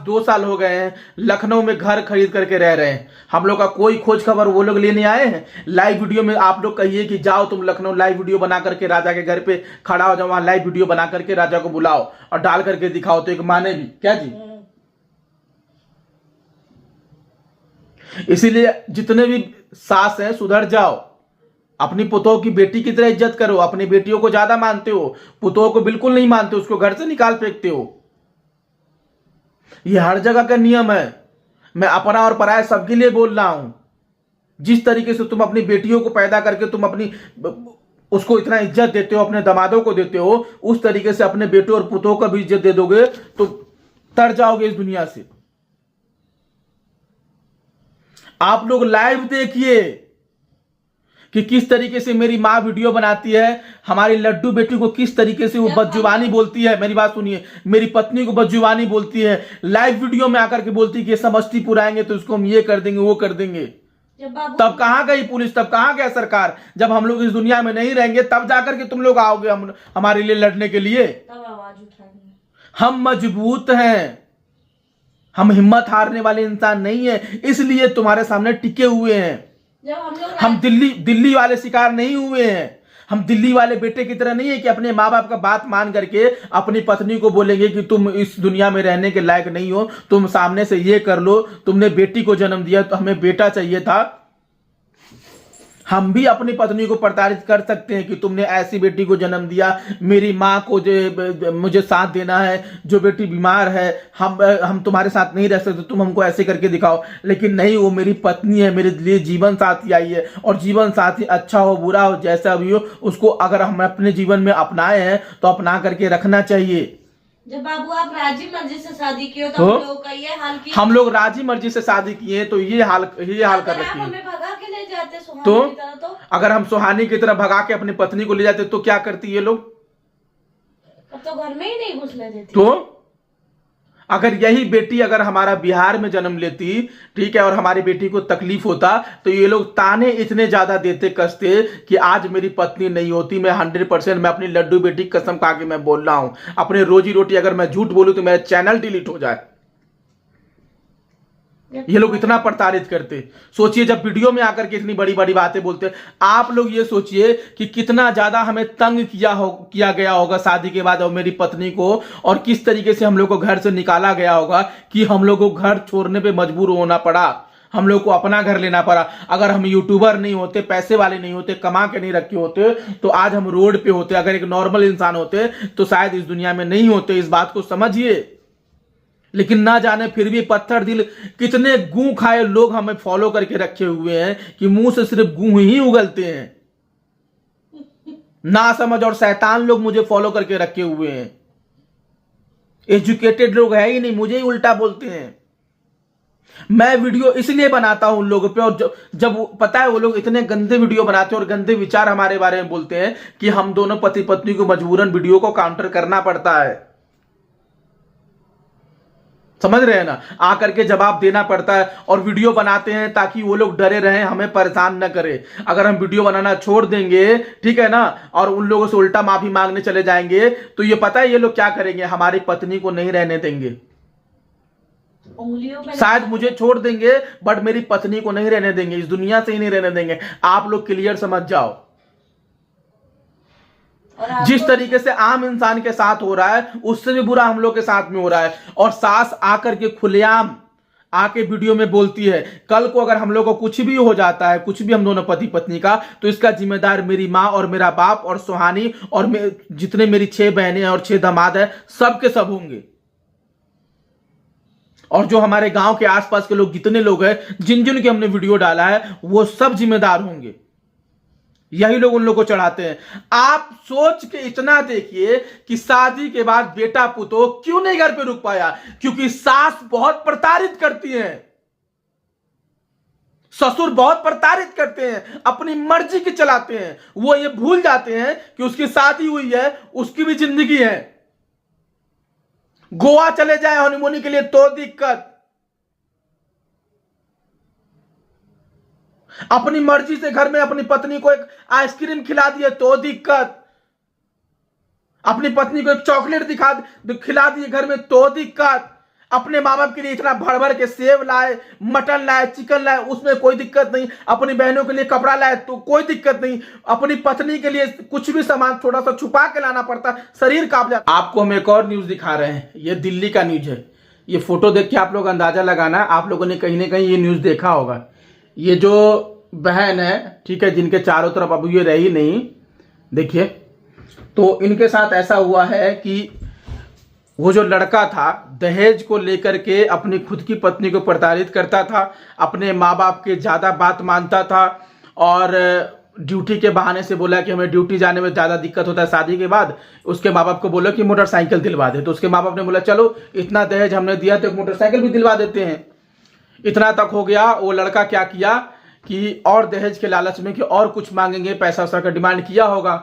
2 साल हो गए हैं लखनऊ में घर खरीद करके रह रहे हैं। हम लोग का कोई खोज खबर वो लोग लेने आए हैं? लाइव वीडियो में आप लोग कहिए कि जाओ तुम लखनऊ, लाइव वीडियो बना करके राजा के घर पे खड़ा हो जाओ, वहां लाइव वीडियो बना करके राजा को बुलाओ और डाल करके दिखाओ, तो एक माने भी क्या जी? इसीलिए जितने भी सास हैं सुधर जाओ, अपनी पुतों की बेटी की तरह इज्जत करो। अपनी बेटियों को ज्यादा मानते हो, पुतों को बिल्कुल नहीं मानते, उसको घर से निकाल फेंकते हो। ये हर जगह का नियम है। मैं अपना और पराया सबके लिए बोल रहा हूं। जिस तरीके से तुम अपनी बेटियों को पैदा करके तुम अपनी उसको इतना इज्जत देते हो, अपने दामादों को देते हो, उस तरीके से अपने बेटों और पुतों को भी इज्जत दे दोगे तो तर जाओगे इस दुनिया से। आप लोग लाइव देखिए कि किस तरीके से मेरी माँ वीडियो बनाती है, हमारी लड्डू बेटी को किस तरीके से वो बदजुबानी बोलती है। मेरी बात सुनिए, मेरी पत्नी को बदजुबानी बोलती है, लाइव वीडियो में आकर के बोलती है कि समस्तीपुर आएंगे तो इसको हम ये कर देंगे वो कर देंगे। तब कहां गई पुलिस, तब कहां गया सरकार? जब हम लोग इस दुनिया में नहीं रहेंगे तब जाकर के तुम लोग आओगे हमारे लिए लड़ने के लिए। तब आवाज उठाएंगे। हम मजबूत हैं, हम हिम्मत हारने वाले इंसान नहीं है, इसलिए तुम्हारे सामने टिके हुए हैं। हम दिल्ली वाले शिकार नहीं हुए हैं। हम दिल्ली वाले बेटे की तरह नहीं है कि अपने माँ बाप का बात मान करके अपनी पत्नी को बोलेंगे कि तुम इस दुनिया में रहने के लायक नहीं हो, तुम सामने से ये कर लो, तुमने बेटी को जन्म दिया तो हमें बेटा चाहिए था। हम भी अपनी पत्नी को प्रताड़ित कर सकते हैं कि तुमने ऐसी बेटी को जन्म दिया, मेरी माँ को जो मुझे साथ देना है, जो बेटी बीमार है, हम तुम्हारे साथ नहीं रह सकते, तुम हमको ऐसे करके दिखाओ। लेकिन नहीं, वो मेरी पत्नी है, मेरे लिए जीवन साथी आई है, और जीवन साथी अच्छा हो बुरा हो जैसा भी हो, उसको अगर हम अपने जीवन में अपनाए हैं तो अपना करके रखना चाहिए। जब बाबू आप राजी मर्जी से शादी किए तो हम लोग का ये हाल किया। हम लोग राजी मर्जी से शादी किए तो ये हाल कर रखी है। भगा के ले जाते तो अगर हम सुहानी की तरह भगा के अपनी पत्नी को ले जाते तो क्या करती ये लोग? अब तो घर में ही नहीं घुसने देती। तो अगर यही बेटी अगर हमारा बिहार में जन्म लेती, ठीक है, और हमारी बेटी को तकलीफ होता, तो ये लोग ताने इतने ज्यादा देते, कसते कि आज मेरी पत्नी नहीं होती। मैं 100% मैं अपनी लड्डू बेटी की कसम खा के मैं बोल रहा हूं, अपने रोजी रोटी अगर मैं झूठ बोलूं तो मेरा चैनल डिलीट हो जाए। ये लोग इतना प्रताड़ित करते। सोचिए जब वीडियो में आकर के इतनी बड़ी बड़ी बातें बोलते। आप लोग ये सोचिए कि कितना ज्यादा हमें तंग किया गया होगा शादी के बाद और मेरी पत्नी को, और किस तरीके से हम लोग को घर से निकाला गया होगा कि हम लोग को घर छोड़ने पे मजबूर होना पड़ा, हम लोग को अपना घर लेना पड़ा। अगर हम यूट्यूबर नहीं होते, पैसे वाले नहीं होते, कमा के नहीं रखे होते, तो आज हम रोड पे होते। अगर एक नॉर्मल इंसान होते तो शायद इस दुनिया में नहीं होते। इस बात को समझिए। लेकिन ना जाने फिर भी पत्थर दिल कितने गूं खाए लोग हमें फॉलो करके रखे हुए हैं कि मुंह से सिर्फ गूं ही उगलते हैं। ना समझ और शैतान लोग मुझे फॉलो करके रखे हुए हैं। एजुकेटेड लोग है ही नहीं, मुझे ही उल्टा बोलते हैं। मैं वीडियो इसलिए बनाता हूं उन लोगों पे, और जब पता है वो लोग इतने गंदे वीडियो बनाते हैं और गंदे विचार हमारे बारे में बोलते हैं कि हम दोनों पति पत्नी को मजबूरन वीडियो को काउंटर करना पड़ता है। समझ रहे हैं ना, आकर के जवाब देना पड़ता है। और वीडियो बनाते हैं ताकि वो लोग डरे रहें, हमें परेशान न करें। अगर हम वीडियो बनाना छोड़ देंगे, ठीक है ना, और उन लोगों से उल्टा माफी मांगने चले जाएंगे, तो ये पता है ये लोग क्या करेंगे, हमारी पत्नी को नहीं रहने देंगे। शायद मुझे छोड़ देंगे बट मेरी पत्नी को नहीं रहने देंगे, इस दुनिया से ही नहीं रहने देंगे। आप लोग क्लियर समझ जाओ। जिस तरीके से आम इंसान के साथ हो रहा है उससे भी बुरा हम लोग के साथ में हो रहा है। और सास आकर के खुलेआम आके वीडियो में बोलती है, कल को अगर हम लोग को कुछ भी हो जाता है, कुछ भी हम दोनों पति पत्नी का, तो इसका जिम्मेदार मेरी माँ और मेरा बाप और सुहानी और जितने मेरी 6 बहनें और 6 दामाद है, सबके सब होंगे। और जो हमारे गांव के आसपास के लोग जितने लोग हैं, जिन जिन के हमने वीडियो डाला है, वो सब जिम्मेदार होंगे। यही लोग उन लोग को चढ़ाते हैं। आप सोच के इतना देखिए कि शादी के बाद बेटा पुतो क्यों नहीं घर पे रुक पाया, क्योंकि सास बहुत प्रताड़ित करती है, ससुर बहुत प्रताड़ित करते हैं, अपनी मर्जी के चलाते हैं। वो ये भूल जाते हैं कि उसकी शादी हुई है, उसकी भी जिंदगी है। गोवा चले जाए हनीमून के लिए तो दिक्कत, अपनी मर्जी से घर में अपनी पत्नी को एक आइसक्रीम खिला दिए तो दिक्कत, अपनी पत्नी को एक चॉकलेट खिला दिए घर में तो दिक्कत, अपने माँ बाप के लिए इतना भर भर के सेव लाए, मटन लाए, चिकन लाए, उसमें कोई दिक्कत नहीं। अपनी बहनों के लिए कपड़ा लाए तो कोई दिक्कत नहीं। अपनी पत्नी के लिए कुछ भी सामान थोड़ा सा छुपा के लाना पड़ता, शरीर कांप जाता। आपको हम एक और न्यूज दिखा रहे हैं, ये दिल्ली का न्यूज है। ये फोटो देख के आप लोग अंदाजा लगाना, आप लोगों ने कहीं ना कहीं ये न्यूज देखा होगा। ये जो बहन है, ठीक है, जिनके चारों तरफ अब ये रही नहीं, देखिए, तो इनके साथ ऐसा हुआ है कि वो जो लड़का था दहेज को लेकर के अपनी खुद की पत्नी को प्रताड़ित करता था, अपने माँ बाप के ज्यादा बात मानता था, और ड्यूटी के बहाने से बोला कि हमें ड्यूटी जाने में ज्यादा दिक्कत होता है शादी के बाद। उसके माँ बाप को बोला कि मोटरसाइकिल दिलवा दे, तो उसके माँ बाप ने बोला चलो इतना दहेज हमने दिया तो एक मोटरसाइकिल भी दिलवा देते हैं। इतना तक हो गया, वो लड़का क्या किया कि और दहेज के लालच में कि और कुछ मांगेंगे, पैसा वैसा का डिमांड किया होगा,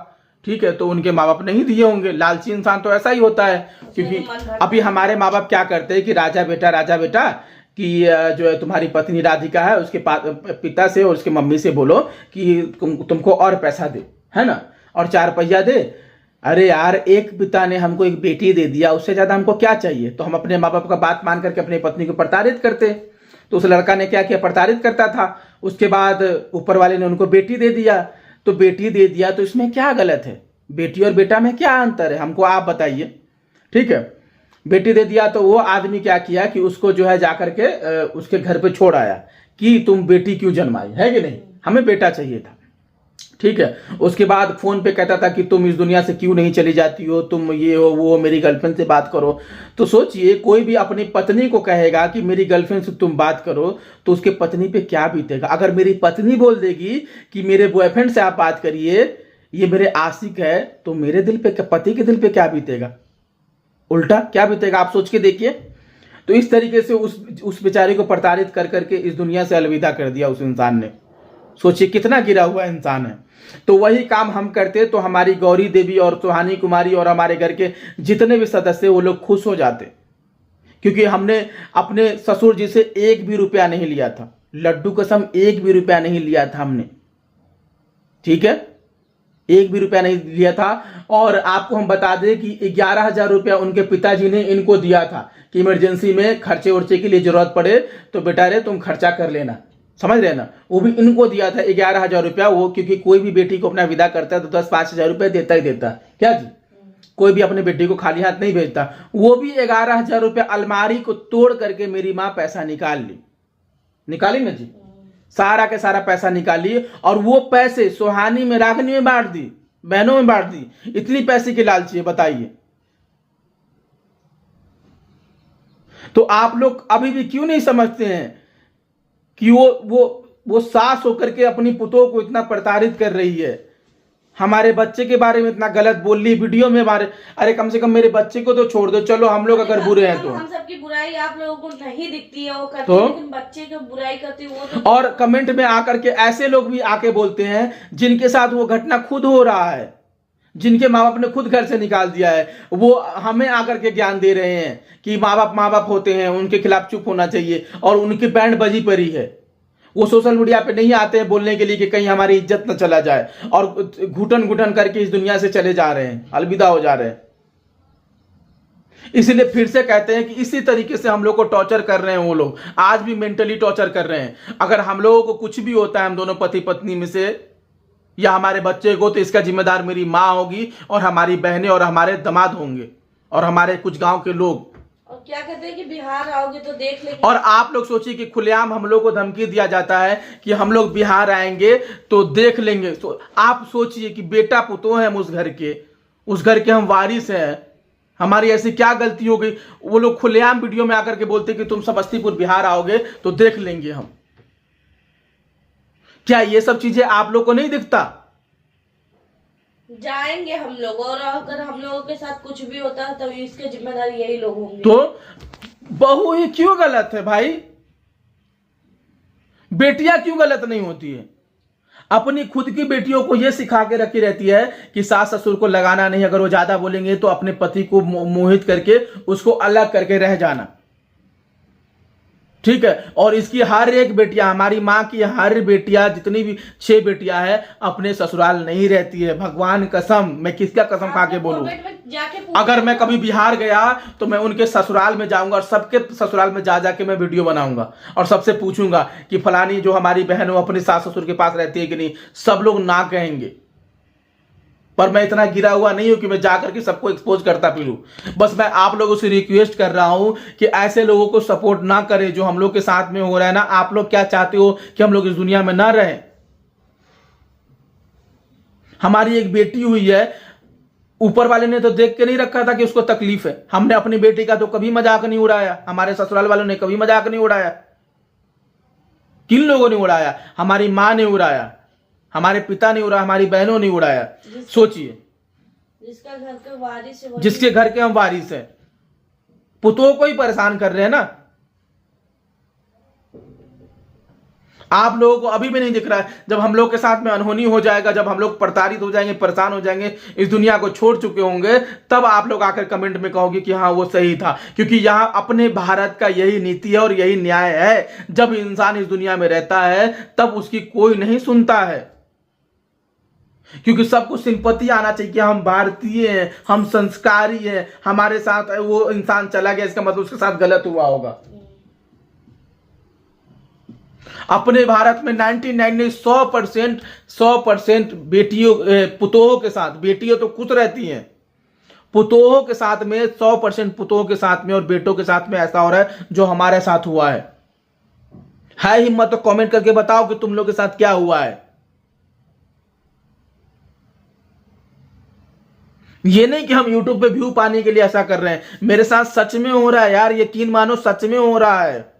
ठीक है, तो उनके माँ बाप नहीं दिए होंगे। लालची इंसान तो ऐसा ही होता है, क्योंकि अभी हमारे माँ बाप क्या करते हैं कि राजा बेटा कि जो है तुम्हारी पत्नी राधिका है, उसके पिता से और उसके मम्मी से बोलो कि तुमको और पैसा दे, है ना, और 4 पहिया दे। अरे यार, एक पिता ने हमको एक बेटी दे दिया, उससे ज्यादा हमको क्या चाहिए। तो हम अपने माँ बाप का बात मान करके अपनी पत्नी को प्रताड़ित करते। तो उस लड़का ने क्या किया, प्रताड़ित करता था। उसके बाद ऊपर वाले ने उनको बेटी दे दिया। तो बेटी दे दिया तो इसमें क्या गलत है, बेटी और बेटा में क्या अंतर है, हमको आप बताइए, ठीक है। बेटी दे दिया तो वो आदमी क्या किया कि उसको जो है जाकर के उसके घर पे छोड़ आया कि तुम बेटी क्यों जन्माई, है कि नहीं, हमें बेटा चाहिए था, ठीक है। उसके बाद फोन पे कहता था कि तुम इस दुनिया से क्यों नहीं चली जाती हो, तुम ये हो वो, मेरी गर्लफ्रेंड से बात करो। तो सोचिए, कोई भी अपनी पत्नी को कहेगा कि मेरी गर्लफ्रेंड से तुम बात करो, तो उसके पत्नी पे क्या बीतेगा। अगर मेरी पत्नी बोल देगी कि मेरे बॉयफ्रेंड से आप बात करिए, ये मेरे आशिक है, तो मेरे दिल पे, पति के दिल पे क्या बीतेगा, उल्टा क्या बीतेगा, आप सोच के देखिए। तो इस तरीके से उस बेचारे को प्रताड़ित कर करके इस दुनिया से अलविदा कर दिया उस इंसान ने। सोचिए कितना गिरा हुआ इंसान है। तो वही काम हम करते तो हमारी गौरी देवी और सुहानी कुमारी और हमारे घर के जितने भी सदस्य वो लोग खुश हो जाते क्योंकि हमने अपने ससुर जी से एक भी रुपया नहीं लिया था, लड्डू कसम एक भी रुपया नहीं लिया था हमने, ठीक है, एक भी रुपया नहीं लिया था। और आपको हम बता दें कि 11,000 रुपया उनके पिताजी ने इनको दिया था कि इमरजेंसी में खर्चे उर्चे के लिए जरूरत पड़े तो बेटा रे तुम खर्चा कर लेना, समझ रहे ना। वो भी इनको दिया था 11,000 रुपया, वो क्योंकि कोई भी बेटी को अपना विदा करता है तो 10-5 हजार रुपया देता ही देता, क्या जी, कोई भी अपने बेटी को खाली हाथ नहीं भेजता। वो भी 11,000 रुपया अलमारी को तोड़ करके मेरी माँ पैसा निकाली ना जी, सारा के सारा पैसा निकाली, और वो पैसे सुहानी में, रागनी में बांट दी, बहनों में बांट दी। इतनी पैसे की लालची है, बताइए। तो आप लोग अभी भी क्यों नहीं समझते हैं कि वो सास होकर के अपनी पुतों को इतना प्रताड़ित कर रही है, हमारे बच्चे के बारे में इतना गलत बोल रही वीडियो में हमारे। अरे कम से कम मेरे बच्चे को तो छोड़ दो, चलो हम लोग अगर बुरे हैं तो हम सबकी बुराई आप लोगों को नहीं दिखती है, वो करती तो? है, लेकिन बच्चे की बुराई करती है वो तो। और कमेंट में आकर के ऐसे लोग भी आके बोलते हैं जिनके साथ वो घटना खुद हो रहा है, जिनके माँ बाप ने खुद घर से निकाल दिया है, वो हमें आकर के ज्ञान दे रहे हैं कि माँ बाप होते हैं, उनके खिलाफ चुप होना चाहिए, और उनकी बैंड बजी पड़ी है। वो सोशल मीडिया पे नहीं आते हैं बोलने के लिए कि कहीं हमारी इज्जत न चला जाए, और घुटन करके इस दुनिया से चले जा रहे हैं, अलविदा हो जा रहे हैं। इसलिए फिर से कहते हैं कि इसी तरीके से हम लोग को टॉर्चर कर रहे हैं वो लोग, आज भी मेंटली टॉर्चर कर रहे हैं। अगर हम लोगों को कुछ भी होता है, हम दोनों पति पत्नी में से या हमारे बच्चे को, तो इसका जिम्मेदार मेरी माँ होगी, और हमारी बहनें, और हमारे दामाद होंगे, और हमारे कुछ गांव के लोग। और क्या कहते हैं कि बिहार आओगे तो देख लेंगे। और आप लोग सोचिए कि खुलेआम हम लोग को धमकी दिया जाता है कि हम लोग बिहार आएंगे तो देख लेंगे। तो आप सोचिए कि बेटा पुतों हैं उस घर के हम वारिस हैं, हमारी ऐसी क्या गलती हो गई। वो लोग खुलेआम वीडियो में आकर के बोलते कि तुम समस्तीपुर बिहार आओगे तो देख लेंगे हम। क्या ये सब चीजें आप लोग को नहीं दिखता? जाएंगे हम लोग, और अगर हम लोगों के साथ कुछ भी होता है तभी इसके जिम्मेदार यही लोग होंगे। तो बहू ही क्यों गलत है भाई? बेटियां क्यों गलत नहीं होती है? अपनी खुद की बेटियों को यह सिखा के रखी रहती है कि सास ससुर को लगाना नहीं, अगर वो ज्यादा बोलेंगे तो अपने पति को मोहित करके उसको अलग करके रह जाना, ठीक है। और इसकी हर एक बेटियां, हमारी माँ की हर बेटियां, जितनी भी 6 बेटियां हैं, अपने ससुराल नहीं रहती है। भगवान कसम, मैं किसका कसम खा के बोलूं, अगर मैं कभी बिहार गया तो मैं उनके ससुराल में जाऊंगा, और सबके ससुराल में जा जाके मैं वीडियो बनाऊंगा, और सबसे पूछूंगा कि फलानी जो हमारी बहन वो अपने सास ससुर के पास रहती है कि नहीं। सब लोग ना कहेंगे, पर मैं इतना गिरा हुआ नहीं हूं कि मैं जाकर के सबको एक्सपोज करता फिरूं। बस मैं आप लोगों से रिक्वेस्ट कर रहा हूं कि ऐसे लोगों को सपोर्ट ना करें जो हम लोग के साथ में हो रहा है ना। आप लोग क्या चाहते हो कि हम लोग इस दुनिया में ना रहें? हमारी एक बेटी हुई है, ऊपर वाले ने तो देख के नहीं रखा था कि उसको तकलीफ है। हमने अपनी बेटी का तो कभी मजाक नहीं उड़ाया, हमारे ससुराल वालों ने कभी मजाक नहीं उड़ाया। किन लोगों ने उड़ाया? हमारी माँ ने उड़ाया, हमारे पिता ने उड़ाया, हमारी बहनों ने उड़ाया। सोचिए, जिसके घर के हम वारिस हैं, पुतों को ही परेशान कर रहे हैं ना। आप लोगों को अभी भी नहीं दिख रहा है? जब हम लोग के साथ में अनहोनी हो जाएगा, जब हम लोग प्रताड़ित हो जाएंगे, परेशान हो जाएंगे, इस दुनिया को छोड़ चुके होंगे, तब आप लोग आकर कमेंट में कहोगे कि हाँ वो सही था। क्योंकि यहां अपने भारत का यही नीति है और यही न्याय है, जब इंसान इस दुनिया में रहता है तब उसकी कोई नहीं सुनता है। क्योंकि सबको सिंपैथी आना चाहिए कि हम भारतीय हैं, हम संस्कारी हैं, हमारे साथ वो इंसान चला गया इसका मतलब उसके साथ गलत हुआ होगा। अपने भारत में 100% बेटियों पुतोहों के साथ, बेटियां तो खुद रहती हैं, पुतोहों के साथ में 100% पुतोहों के साथ में और बेटों के साथ में ऐसा हो रहा है जो हमारे साथ हुआ है हिम्मत तो कमेंट करके बताओ कि तुम लोग के साथ क्या हुआ है। ये नहीं कि हम YouTube पे व्यू पाने के लिए ऐसा कर रहे हैं, मेरे साथ सच में हो रहा है यार, यकीन मानो सच में हो रहा है।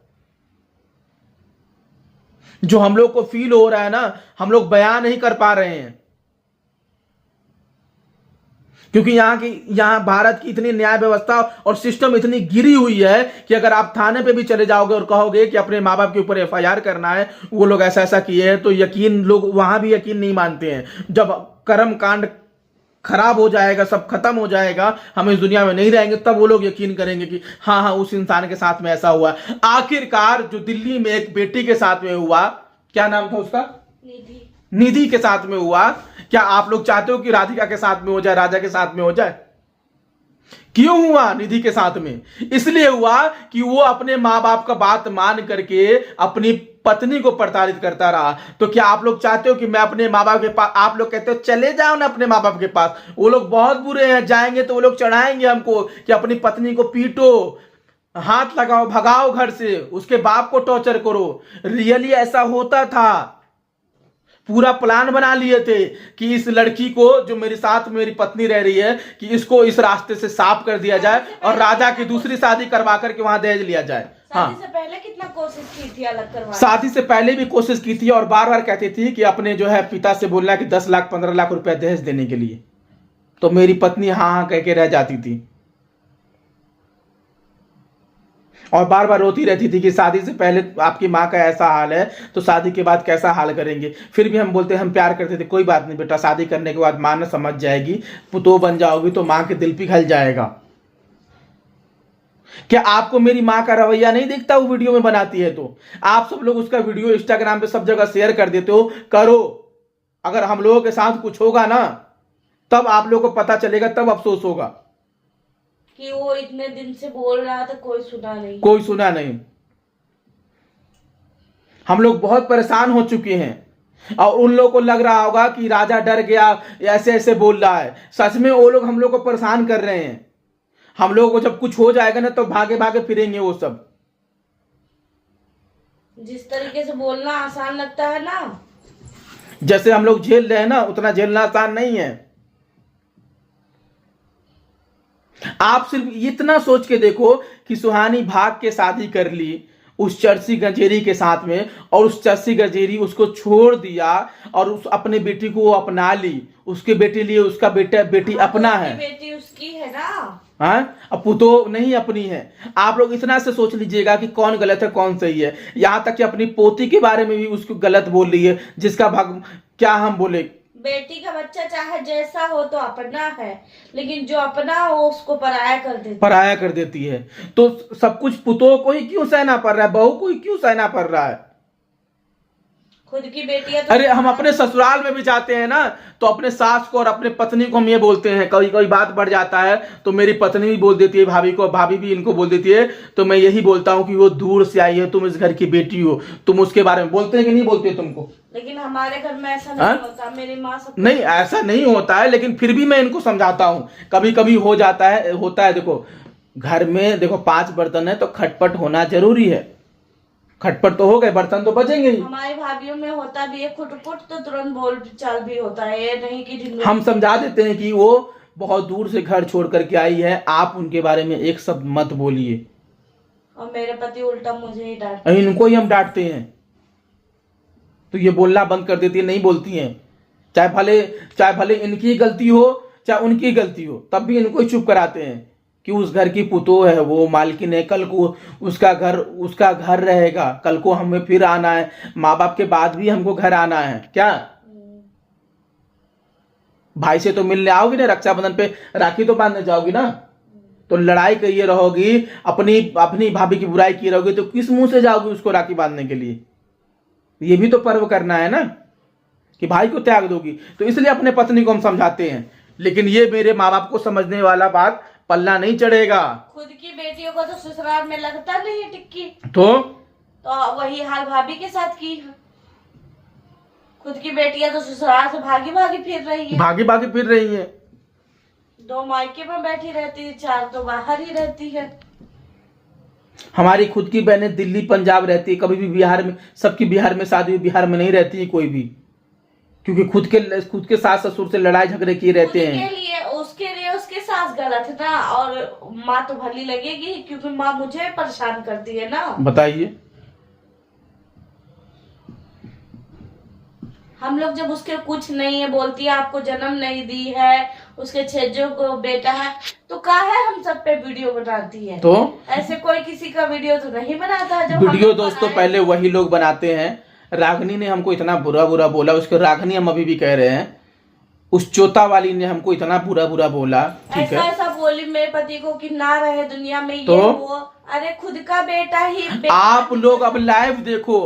जो हम लोग को फील हो रहा है ना, हम लोग बयान नहीं कर पा रहे हैं, क्योंकि यहां भारत की इतनी न्याय व्यवस्था और सिस्टम इतनी गिरी हुई है कि अगर आप थाने पे भी चले जाओगे और कहोगे कि अपने माँ बाप के ऊपर FIR करना है, वो लोग ऐसा ऐसा किए हैं, तो लोग वहां भी यकीन नहीं मानते हैं। जब कर्म कांड खराब हो जाएगा, सब खत्म हो जाएगा, हम इस दुनिया में नहीं रहेंगे, तब वो लोग यकीन करेंगे कि हाँ हाँ उस इंसान के साथ में ऐसा हुआ। आखिरकार जो दिल्ली में एक बेटी के साथ में हुआ, क्या नाम था उसका, निधि के साथ में हुआ, क्या आप लोग चाहते हो कि राधिका के साथ में हो जाए, राजा के साथ में हो जाए? क्यों हुआ निधि के साथ में? इसलिए हुआ कि वो अपने माँ बाप का बात मान करके अपनी पत्नी को प्रताड़ित करता रहा। तो क्या आप लोग चाहते हो कि मैं अपने माँ बाप के पास, आप लोग कहते हो चले जाओ ना अपने माँ बाप के पास, वो लोग बहुत बुरे हैं, जाएंगे तो वो लोग चढ़ाएंगे हमको कि अपनी पत्नी को पीटो, हाथ लगाओ, भगाओ घर से, उसके बाप को टॉर्चर करो। रियली ऐसा होता था। पूरा प्लान बना लिए थे कि इस लड़की को, जो मेरे साथ मेरी पत्नी रह रही है, कि इसको इस रास्ते से साफ कर दिया जाए और राजा की दूसरी शादी करवा करके वहां दहेज लिया जाए। शादी से पहले कितना कोशिश की थी अलग करवाने? शादी से पहले भी कोशिश की थी और बार बार कहती थी कि अपने जो है पिता से बोलना कि 10 लाख 15 लाख रुपया दहेज देने के लिए। तो मेरी पत्नी हाँ हाँ कह के रह जाती थी और बार बार रोती रहती थी कि शादी से पहले आपकी माँ का ऐसा हाल है तो शादी के बाद कैसा हाल करेंगे। फिर भी हम बोलते हम प्यार करते थे, कोई बात नहीं बेटा, शादी करने के बाद माँ न समझ जाएगी, पुतोह बन जाओगी तो माँ के दिल पिघल जाएगा। क्या आपको मेरी माँ का रवैया नहीं दिखता? वो वीडियो में बनाती है तो आप सब लोग उसका वीडियो इंस्टाग्राम पे सब जगह शेयर कर देते हो। करो, अगर हम लोगों के साथ कुछ होगा ना तब आप लोगों को पता चलेगा, तब अफसोस होगा कि वो इतने दिन से बोल रहा था, कोई सुना नहीं, कोई सुना नहीं। हम लोग बहुत परेशान हो चुके हैं और उन लोगों को लग रहा होगा कि राजा डर गया, ऐसे ऐसे बोल रहा है। सच में वो लोग हम लोग को परेशान कर रहे हैं। हम लोगों को जब कुछ हो जाएगा ना तो भागे भागे फिरेंगे वो सब। जिस तरीके से बोलना आसान लगता है ना, जैसे हम लोग झेल रहे हैं ना, उतना झेलना आसान नहीं है। आप सिर्फ इतना सोच के देखो कि सुहानी भाग के शादी कर ली उस चर्सी गंजेरी के साथ में, और उस चर्सी गंजेरी उसको छोड़ दिया और उस अपने बेटी को वो अपना ली। उसके बेटे लिए उसका बेटी अपना है, बेटी उसकी है ना, हाँ, अब पुतो नहीं अपनी है। आप लोग इतना से सोच लीजिएगा कि कौन गलत है कौन सही है। यहां तक कि अपनी पोती के बारे में भी उसको गलत बोल रही है, जिसका भाग क्या हम बोले। बेटी का बच्चा चाहे जैसा हो तो अपना है, लेकिन जो अपना हो उसको पराया कर देती है। तो सब कुछ पुतों को ही क्यों सहना पड़ रहा है, बहू को ही क्यों सहना पड़ रहा है? खुद की बेटियां तो अरे हम अपने ससुराल में भी जाते हैं ना तो अपने सास को और अपने पत्नी को हम ये बोलते हैं, कभी कभी बात बढ़ जाता है तो मेरी पत्नी भी बोल देती है भाभी को, भाभी भी इनको बोल देती है। तो मैं यही बोलता हूँ कि वो दूर से आई है, तुम इस घर की बेटी हो, तुम उसके बारे में बोलते हैं कि नहीं बोलते तुमको? लेकिन हमारे घर में ऐसा नहीं होता। मेरी माँ सब नहीं, ऐसा नहीं होता है, लेकिन फिर भी मैं इनको समझाता हूँ। कभी कभी हो जाता है, होता है। देखो घर में देखो 5 बर्तन है तो खटपट होना जरूरी है। खटपट तो हो गए, बर्तन तो बचेंगे ही। हमारी भाभीियों में होता भी है खुटपुट, तो तुरंत बोल चाल भी होता है। ये नहीं कि हम समझा देते हैं कि वो बहुत दूर से घर छोड़ करके आई है, आप उनके बारे में एक शब्द मत बोलिए। और मेरे पति उल्टा मुझे ही डांटते, इनको ही हम डांटते हैं तो ये बोलना बंद कर देती है, नहीं बोलती हैं। चाहे भले इनकी गलती हो चाहे उनकी गलती हो, तब भी इनको ही चुप कराते हैं कि उस घर की पुतोह है, वो मालकिन है, कल को उसका घर रहेगा, कल को हमें फिर आना है, माँ बाप के बाद भी हमको घर आना है। क्या भाई से तो मिलने आओगी ना, रक्षाबंधन पे राखी तो बांधने जाओगी ना, तो लड़ाई करिए रहोगी, अपनी भाभी की बुराई की रहोगी, तो किस मुंह से जाओगी उसको राखी बांधने के लिए? ये भी तो पर्व करना है ना कि भाई को त्याग दोगी। तो इसलिए अपने पत्नी को हम समझाते हैं, लेकिन ये मेरे माँ बाप को समझने वाला बात पल्ला नहीं चढ़ेगा। खुद की बेटियों को तो ससुराल में लगता नहीं है टिक्की, तो वही हाल भाभी के साथ की है। खुद की बेटियां तो ससुराल से भागी भागी फिर रही है। 2 मायके में बैठी रहती है, 4 तो बाहर ही रहती है। हमारी खुद की बहनें दिल्ली पंजाब रहती है, कभी भी बिहार में, सबकी बिहार में शादी, बिहार में नहीं रहती है कोई भी, क्योंकि खुद के सास ससुर से लड़ाई झगड़े किए रहते हैं। उसके लिए उसके सास गलत है ना, और माँ तो भली लगेगी क्योंकि माँ मुझे परेशान करती है ना। बताइए, हम लोग जब उसके कुछ नहीं है बोलती है, आपको जन्म नहीं दी है, उसके छेजों को बेटा है, तो काहे हम सब पे वीडियो बनाती है? तो ऐसे कोई किसी का वीडियो तो नहीं बनाता है। जब वीडियो दोस्तों पहले वही लोग बनाते हैं। रागनी ने हमको इतना बुरा बोला, उसको रागनी हम अभी भी कह रहे हैं। उस चोता वाली ने हमको इतना बुरा बुरा बोला, ठीक ऐसा है। ऐसा बोली मेरे पति को कि ना रहे दुनिया में तो? ये वो। अरे खुद का बेटा ही आप लोग अब लाइव देखो,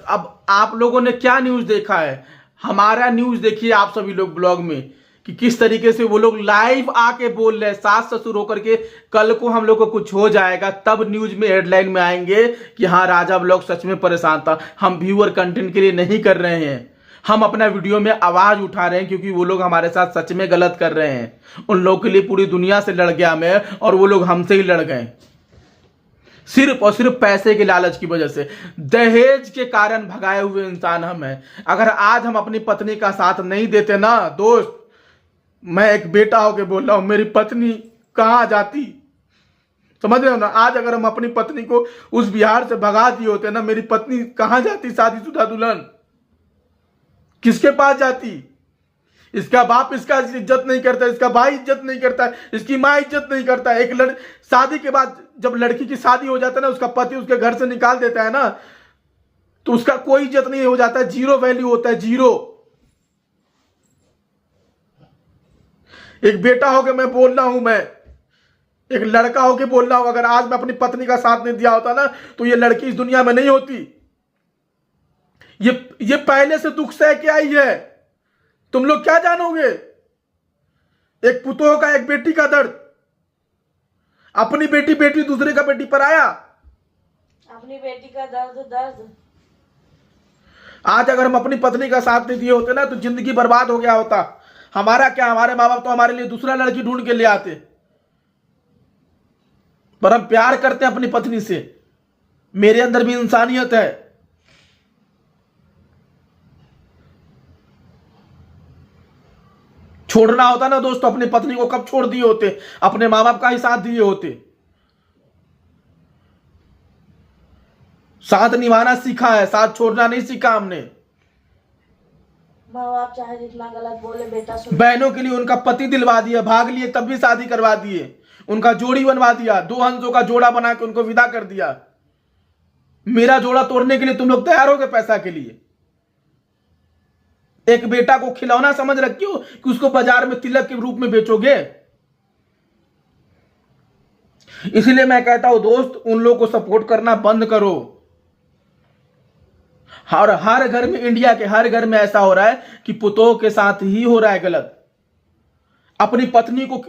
अब आप लोगों ने क्या न्यूज देखा है, हमारा न्यूज देखिए आप सभी लोग ब्लॉग में कि किस तरीके से वो लोग लाइव आके बोल रहे हैं, सास ससुर होकर के। कल को हम लोग को कुछ हो जाएगा तब न्यूज में हेडलाइन में आएंगे कि हाँ राजा ब्लॉग सच में परेशान था। हम व्यूअर कंटेंट के लिए नहीं कर रहे हैं, हम अपना वीडियो में आवाज उठा रहे हैं क्योंकि वो लोग हमारे साथ सच में गलत कर रहे हैं। उन लोगों के लिए पूरी दुनिया से लड़ गया मैं और वो लोग हमसे ही लड़ गए, सिर्फ और सिर्फ पैसे के लालच की वजह से। दहेज के कारण भगाए हुए इंसान हम हैं। अगर आज हम अपनी पत्नी का साथ नहीं देते ना दोस्त, मैं एक बेटा होके बोल रहा हूं, मेरी पत्नी कहां जाती, समझ रहे हो ना। आज अगर हम अपनी पत्नी को उस बिहार से भगा दिए होते ना, मेरी पत्नी कहां जाती, शादीशुदा दुल्हन किसके पास जाती। इसका बाप इसका इज्जत नहीं करता, इसका भाई इज्जत नहीं करता, इसकी माँ इज्जत नहीं करता। शादी के बाद जब लड़की की शादी हो जाता है ना, उसका पति उसके घर से निकाल देता है ना, तो उसका कोई इज्जत नहीं हो जाता है, जीरो वैल्यू होता है, जीरो। एक बेटा होके मैं बोल रहा हूं, मैं एक लड़का होके बोल रहा हूं, अगर आज मैं अपनी पत्नी का साथ नहीं दिया होता ना, तो ये लड़की इस दुनिया में नहीं होती। ये पहले से दुख सह के आई है, तुम लोग क्या जानोगे। एक पुतोह का, एक बेटी का दर्द, अपनी बेटी बेटी दूसरे का बेटी पर आया, अपनी बेटी का दर्द दर्द। आज अगर हम अपनी पत्नी का साथ नहीं दिए होते ना, तो जिंदगी बर्बाद हो गया होता। हमारा क्या, हमारे माँ बाप तो हमारे लिए दूसरा लड़की ढूंढ के ले आते, पर हम प्यार करते हैं अपनी पत्नी से। मेरे अंदर भी इंसानियत है। छोड़ना होता ना दोस्तों, अपनी पत्नी को कब छोड़ दिए होते, अपने माँ बाप का ही साथ दिए होते। साथ निभाना सीखा है, साथ छोड़ना नहीं सीखा हमने। माँ बाप चाहे जितना गलत बोले, बेटा सुन। बहनों के लिए उनका पति दिलवा दिया, भाग लिए तब भी शादी करवा दिए, उनका जोड़ी बनवा दिया, 2 हंसों का जोड़ा बना के उनको विदा कर दिया। मेरा जोड़ा तोड़ने के लिए तुम लोग तैयार हो गए पैसा के लिए। एक बेटा को खिलौना समझ रखी हो कि उसको बाजार में तिलक के रूप में बेचोगे। इसलिए मैं कहता हूं दोस्त, उन लोगों को सपोर्ट करना बंद करो। और हर घर में, इंडिया के हर घर में ऐसा हो रहा है कि पुतोह के साथ ही हो रहा है गलत। अपनी पत्नी को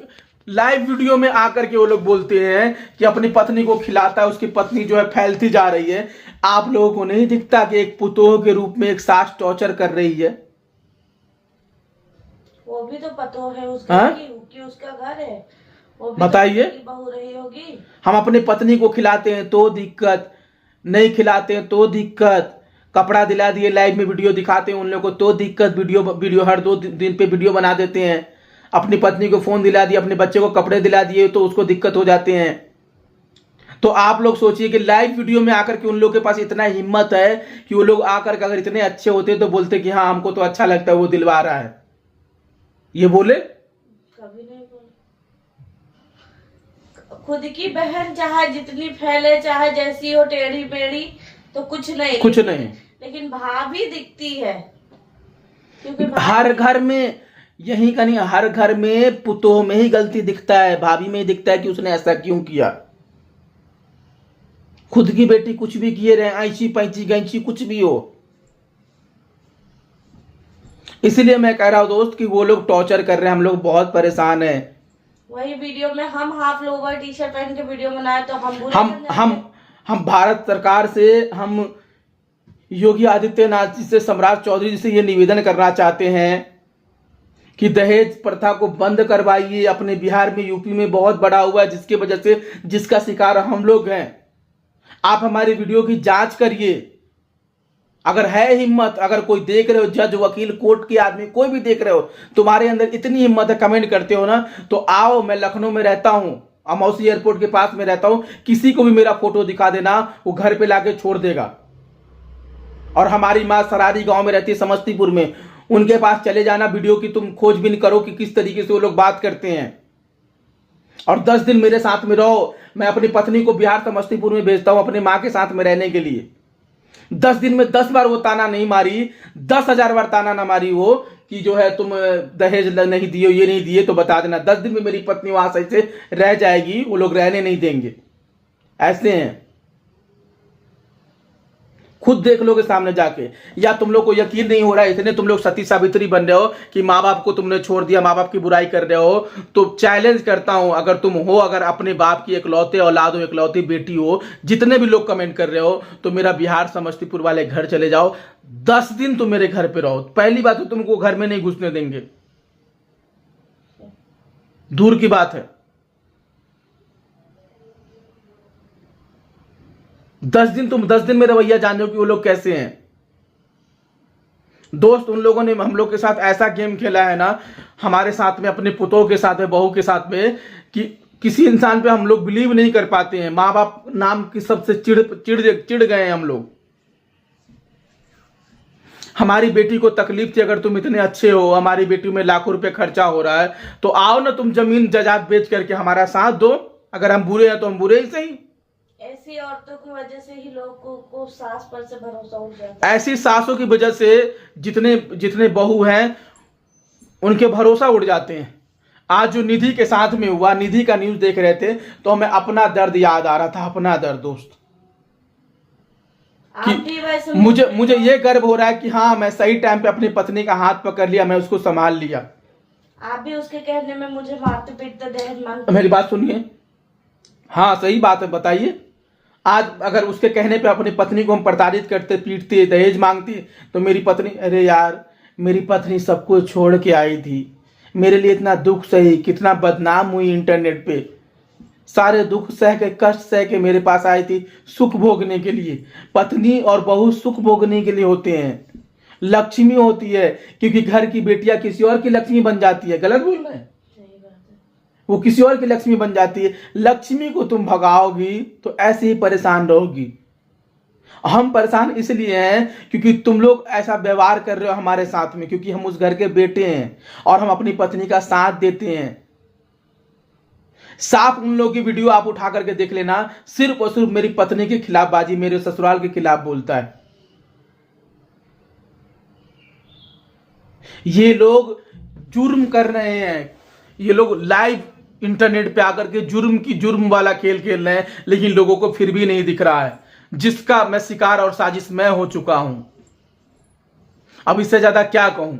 लाइव वीडियो में आकर के वो लोग बोलते हैं कि अपनी पत्नी को खिलाता है, उसकी पत्नी जो है फैलती जा रही है। आप लोगों को नहीं दिखता कि एक पुतोह के रूप में एक सास टॉर्चर कर रही है। वो भी तो पतो है उसका कि उसका घर है, वो भी बताइए। तो बहू रही होगी। हम अपनी पत्नी को खिलाते हैं तो दिक्कत, नहीं खिलाते हैं तो दिक्कत। कपड़ा दिला दिए, लाइव में वीडियो दिखाते हैं उन लोगों को तो दिक्कत, वीडियो हर 2 दिन पे वीडियो बना देते हैं। अपनी पत्नी को फोन दिला दिया, अपने बच्चे को कपड़े दिला दिए तो उसको दिक्कत हो जाते हैं। तो आप लोग सोचिए कि लाइव वीडियो में आकर के उन लोगों के पास इतना हिम्मत है कि वो लोग आकर के अगर इतने अच्छे होते तो बोलते कि हाँ हमको तो अच्छा लगता है, वो दिलवा रहा है। ये बोले? कभी नहीं बोले। खुद की बहन चाहे जितनी फैले, चाहे जैसी हो टेढ़ी बेड़ी, तो कुछ नहीं, लेकिन भाभी दिखती है, क्योंकि हर घर में यही का नहीं, हर घर में पुतोह में ही गलती दिखता है, भाभी में ही दिखता है कि उसने ऐसा क्यों किया। खुद की बेटी कुछ भी किए रहे, ऐसी पैंची गैंची कुछ भी हो। इसलिए मैं कह रहा हूं दोस्त कि वो लोग टॉर्चर कर रहे हैं, हम लोग बहुत परेशान हैं। वही वीडियो में हम हाफ लोवर टी शर्ट पहन के वीडियो बनाए तो हम भारत सरकार से, हम योगी आदित्यनाथ जी से, सम्राट चौधरी जी से ये निवेदन करना चाहते हैं कि दहेज प्रथा को बंद करवाइए। अपने बिहार में, यूपी में बहुत बड़ा हुआ है, जिसकी वजह से, जिसका शिकार हम लोग हैं। आप हमारी वीडियो की जांच करिए, अगर है हिम्मत, अगर कोई देख रहे हो, जज, वकील, कोर्ट के आदमी, कोई भी देख रहे हो, तुम्हारे अंदर इतनी हिम्मत है, कमेंट करते हो ना, तो आओ। मैं लखनऊ में रहता हूं, अमौसी एयरपोर्ट के पास में रहता हूं। किसी को भी मेरा फोटो दिखा देना, वो घर पे लाके छोड़ देगा। और हमारी माँ सरारी गांव में रहती है, समस्तीपुर में, उनके पास चले जाना, वीडियो की तुम खोजबीन करो कि किस तरीके से वो लोग बात करते हैं। और 10 दिन मेरे साथ में रहो। मैं अपनी पत्नी को बिहार समस्तीपुर में भेजता हूं अपनी माँ के साथ में रहने के लिए। 10 दिन में 10 बार वो ताना नहीं मारी, 10,000 बार ताना ना मारी वो, कि जो है तुम दहेज नहीं दिए, ये नहीं दिए, तो बता देना 10 दिन में मेरी पत्नी वहां सही से रह जाएगी, वो लोग रहने नहीं देंगे। ऐसे हैं, खुद देख लोगे सामने जाके। या तुम लोग को यकीन नहीं हो रहा है, इतने तुम लोग सती सावित्री बन रहे हो कि माँ बाप को तुमने छोड़ दिया, माँ बाप की बुराई कर रहे हो। तो चैलेंज करता हूं, अगर तुम हो, अगर अपने बाप की इकलौते औलाद हो, इकलौती बेटी हो, जितने भी लोग कमेंट कर रहे हो, तो मेरा बिहार समस्तीपुर वाले घर चले जाओ, 10 दिन तुम मेरे घर पे रहो। पहली बात तो तुमको घर में नहीं घुसने देंगे, दूर की बात है। 10 दिन तुम 10 दिन में रवैया जान लो कि वो लोग कैसे हैं। दोस्त, उन लोगों ने हम लोग के साथ ऐसा गेम खेला है ना, हमारे साथ में, अपने पुतों के साथ में, बहू के साथ में, कि किसी इंसान पे हम लोग बिलीव नहीं कर पाते हैं। माँ बाप नाम की सबसे चिढ़ गए हैं हम लोग। हमारी बेटी को तकलीफ थी, अगर तुम इतने अच्छे हो, हमारी बेटी में लाखों रुपए खर्चा हो रहा है, तो आओ ना तुम जमीन जायदाद बेच करके हमारा साथ दो। अगर हम बुरे हैं तो हम बुरे ही सही। ऐसी औरतों की वजह से ही लोगों को सास पर से भरोसा उठ जाता है। ऐसी सासों की वजह से जितने बहू हैं उनके भरोसा उड़ जाते हैं। आज जो निधि के साथ में हुआ, निधि का न्यूज देख रहे थे तो हमें अपना दर्द याद आ रहा था, अपना दर्द दोस्त। कि मुझे ये गर्व हो रहा है कि हाँ, मैं सही टाइम पे अपनी पत्नी का हाथ पकड़ लिया, मैं उसको संभाल लिया। आप भी उसके कहने में मुझे मारते पीटते दहेज मांगते। मेरी बात सुनिए, हाँ सही बात है, बताइए। आज अगर उसके कहने पे अपनी पत्नी को हम प्रताड़ित करते, पीटते, दहेज मांगती, तो मेरी पत्नी, अरे यार मेरी पत्नी सब कुछ छोड़ के आई थी, मेरे लिए इतना दुख सही, कितना बदनाम हुई इंटरनेट पे, सारे दुख सह के, कष्ट सह के मेरे पास आई थी सुख भोगने के लिए। पत्नी और बहू सुख भोगने के लिए होते हैं, लक्ष्मी होती है, क्योंकि घर की बेटियां किसी और की लक्ष्मी बन जाती है। गलत बोल रहे हैं? वो किसी और की लक्ष्मी बन जाती है। लक्ष्मी को तुम भगाओगी तो ऐसे ही परेशान रहोगी। हम परेशान इसलिए हैं क्योंकि तुम लोग ऐसा व्यवहार कर रहे हो हमारे साथ में, क्योंकि हम उस घर के बेटे हैं और हम अपनी पत्नी का साथ देते हैं। साफ उन लोगों की वीडियो आप उठा करके देख लेना, सिर्फ और सिर्फ मेरी पत्नी के खिलाफ बाजी, मेरे ससुराल के खिलाफ बोलता है। ये लोग जुर्म कर रहे हैं, ये लोग लाइव इंटरनेट पे आकर के जुर्म वाला खेल खेल रहे हैं, लेकिन लोगों को फिर भी नहीं दिख रहा है, जिसका मैं शिकार और साजिश मैं हो चुका हूं। अब इससे ज्यादा क्या कहूं?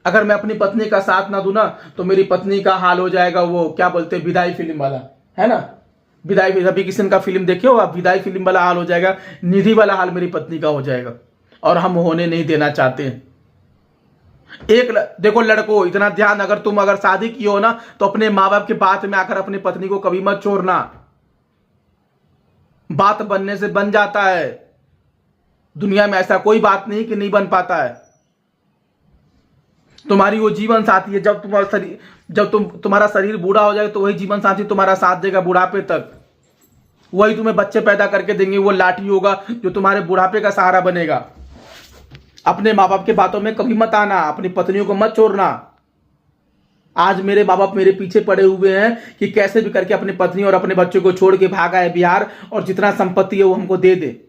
अगर मैं अपनी पत्नी का साथ ना दूं ना, तो मेरी पत्नी का हाल हो जाएगा वो क्या बोलते हैं, विदाई फिल्म वाला, है ना, विदाई, रवि किशन का फिल्म देखे हो आप, विदाई फिल्म वाला हाल हो जाएगा, निधि वाला हाल मेरी पत्नी का हो जाएगा, और हम होने नहीं देना चाहते हैं। देखो लड़कों, इतना ध्यान, अगर शादी की हो ना, तो अपने माँ बाप के बात में आकर अपनी पत्नी को कभी मत छोड़ना। बात बनने से बन जाता है, दुनिया में ऐसा कोई बात नहीं कि नहीं बन पाता है। तुम्हारी वो जीवन साथी है, जब तुम्हारा शरीर बूढ़ा हो जाएगा तो वही जीवन साथी तुम्हारा साथ देगा बुढ़ापे तक। वही तुम्हें बच्चे पैदा करके देंगे, वो लाठी होगा जो तुम्हारे बुढ़ापे का सहारा बनेगा। अपने माँ बाप के बातों में कभी मत आना, अपनी पत्नियों को मत छोड़ना। आज मेरे माँ बाप मेरे पीछे पड़े हुए हैं कि कैसे भी करके अपनी पत्नी और अपने बच्चों को छोड़ के भागा है बिहार, और जितना संपत्ति है वो हमको दे दे।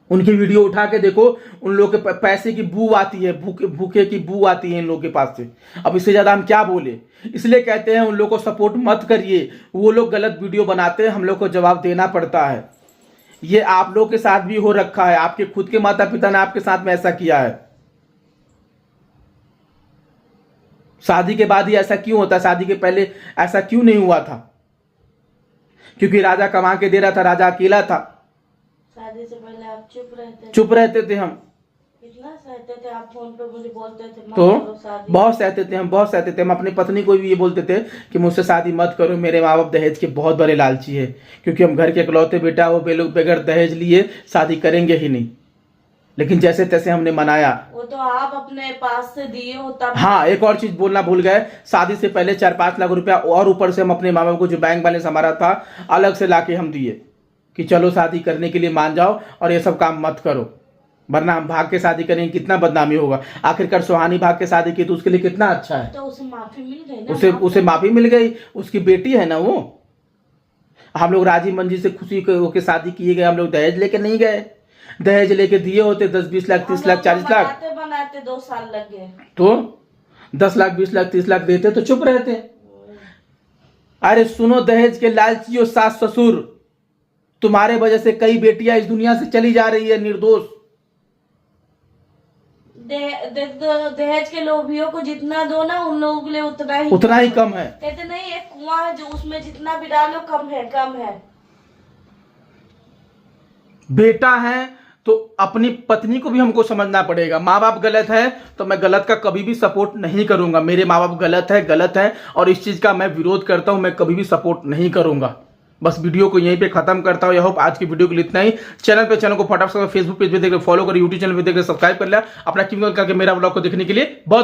उनकी वीडियो उठा के देखो, उन लोगों के पैसे की बू आती है, भूखे की बू आती है इन लोगों के पास से। अब इससे ज्यादा हम क्या बोले? इसलिए कहते हैं उन लोगों को सपोर्ट मत करिए, वो लोग गलत वीडियो बनाते हैं, हम लोग को जवाब देना पड़ता है। ये आप लोग के साथ भी हो रखा है, आपके खुद के माता पिता ने आपके साथ में ऐसा किया है। शादी के बाद ही ऐसा क्यों होता? शादी के पहले ऐसा क्यों नहीं हुआ था? क्योंकि राजा कमा के दे रहा था, राजा अकेला था। शादी से पहले आप चुप रहते थे हम, इतना सहते थे, आप फोन पे मुझे बोलते थे तो बहुत सहते थे हम, बहुत सहते थे हम। अपनी पत्नी को भी ये बोलते थे कि मुझसे शादी मत करो, मेरे माँ बाप दहेज के बहुत बड़े लालची है, क्योंकि हम घर के इकलौते बेटा, वो लोग बगैर दहेज लिए शादी करेंगे ही नहीं। लेकिन जैसे तैसे हमने मनाया। वो तो आप अपने पास से दिए हो तब। हाँ, एक और चीज बोलना भूल गए, शादी से पहले 4-5 लाख रुपया और ऊपर से हम अपने माँ बाप को जो बैंक बैलेंस हमारा था अलग से लाके हम दिए कि चलो शादी करने के लिए मान जाओ और ये सब काम मत करो, वरना हम भाग के शादी करेंगे, कितना बदनामी होगा। आखिरकार सुहानी भाग के शादी की तो उसके लिए कितना अच्छा है, तो उसे माफी मिल गई ना, उसे माफी मिल गई, उसकी बेटी है ना वो। हम लोग राजी मंजी से खुशी होकर शादी किए गए, हम लोग दहेज लेके नहीं गए। दहेज लेके दिए होते 10-20 लाख 30 लाख 40 लाख, बनाते बनाते 2 साल लग गए। तो 10 लाख 20 लाख 30 लाख देते तो चुप रहते। अरे सुनो, दहेज के लालचियों सास ससुर, तुम्हारे वजह से कई बेटियां इस दुनिया से चली जा रही है निर्दोष। दहेज के लोभियों को जितना दो ना, उन लोगों के लिए उतना ही कम है। कहते नहीं, एक कुआं है जो उसमें जितना भी डालो कम है, कम है। बेटा है तो अपनी पत्नी को भी हमको समझना पड़ेगा। माँ बाप गलत है तो मैं गलत का कभी भी सपोर्ट नहीं करूंगा। मेरे माँ बाप गलत है और इस चीज का मैं विरोध करता हूं, मैं कभी भी सपोर्ट नहीं करूंगा। बस वीडियो को यहीं पे खत्म करता हूं। आई होप आज की वीडियो के लिए इतना ही। चैनल को फटाफट से फेसबुक पेज पे देख फॉलो करें, यूट्यूब चैनल पे देख सब्सक्राइब कर लिया। अपना कीमत करके मेरा ब्लॉग को देखने के लिए बहुत बहुत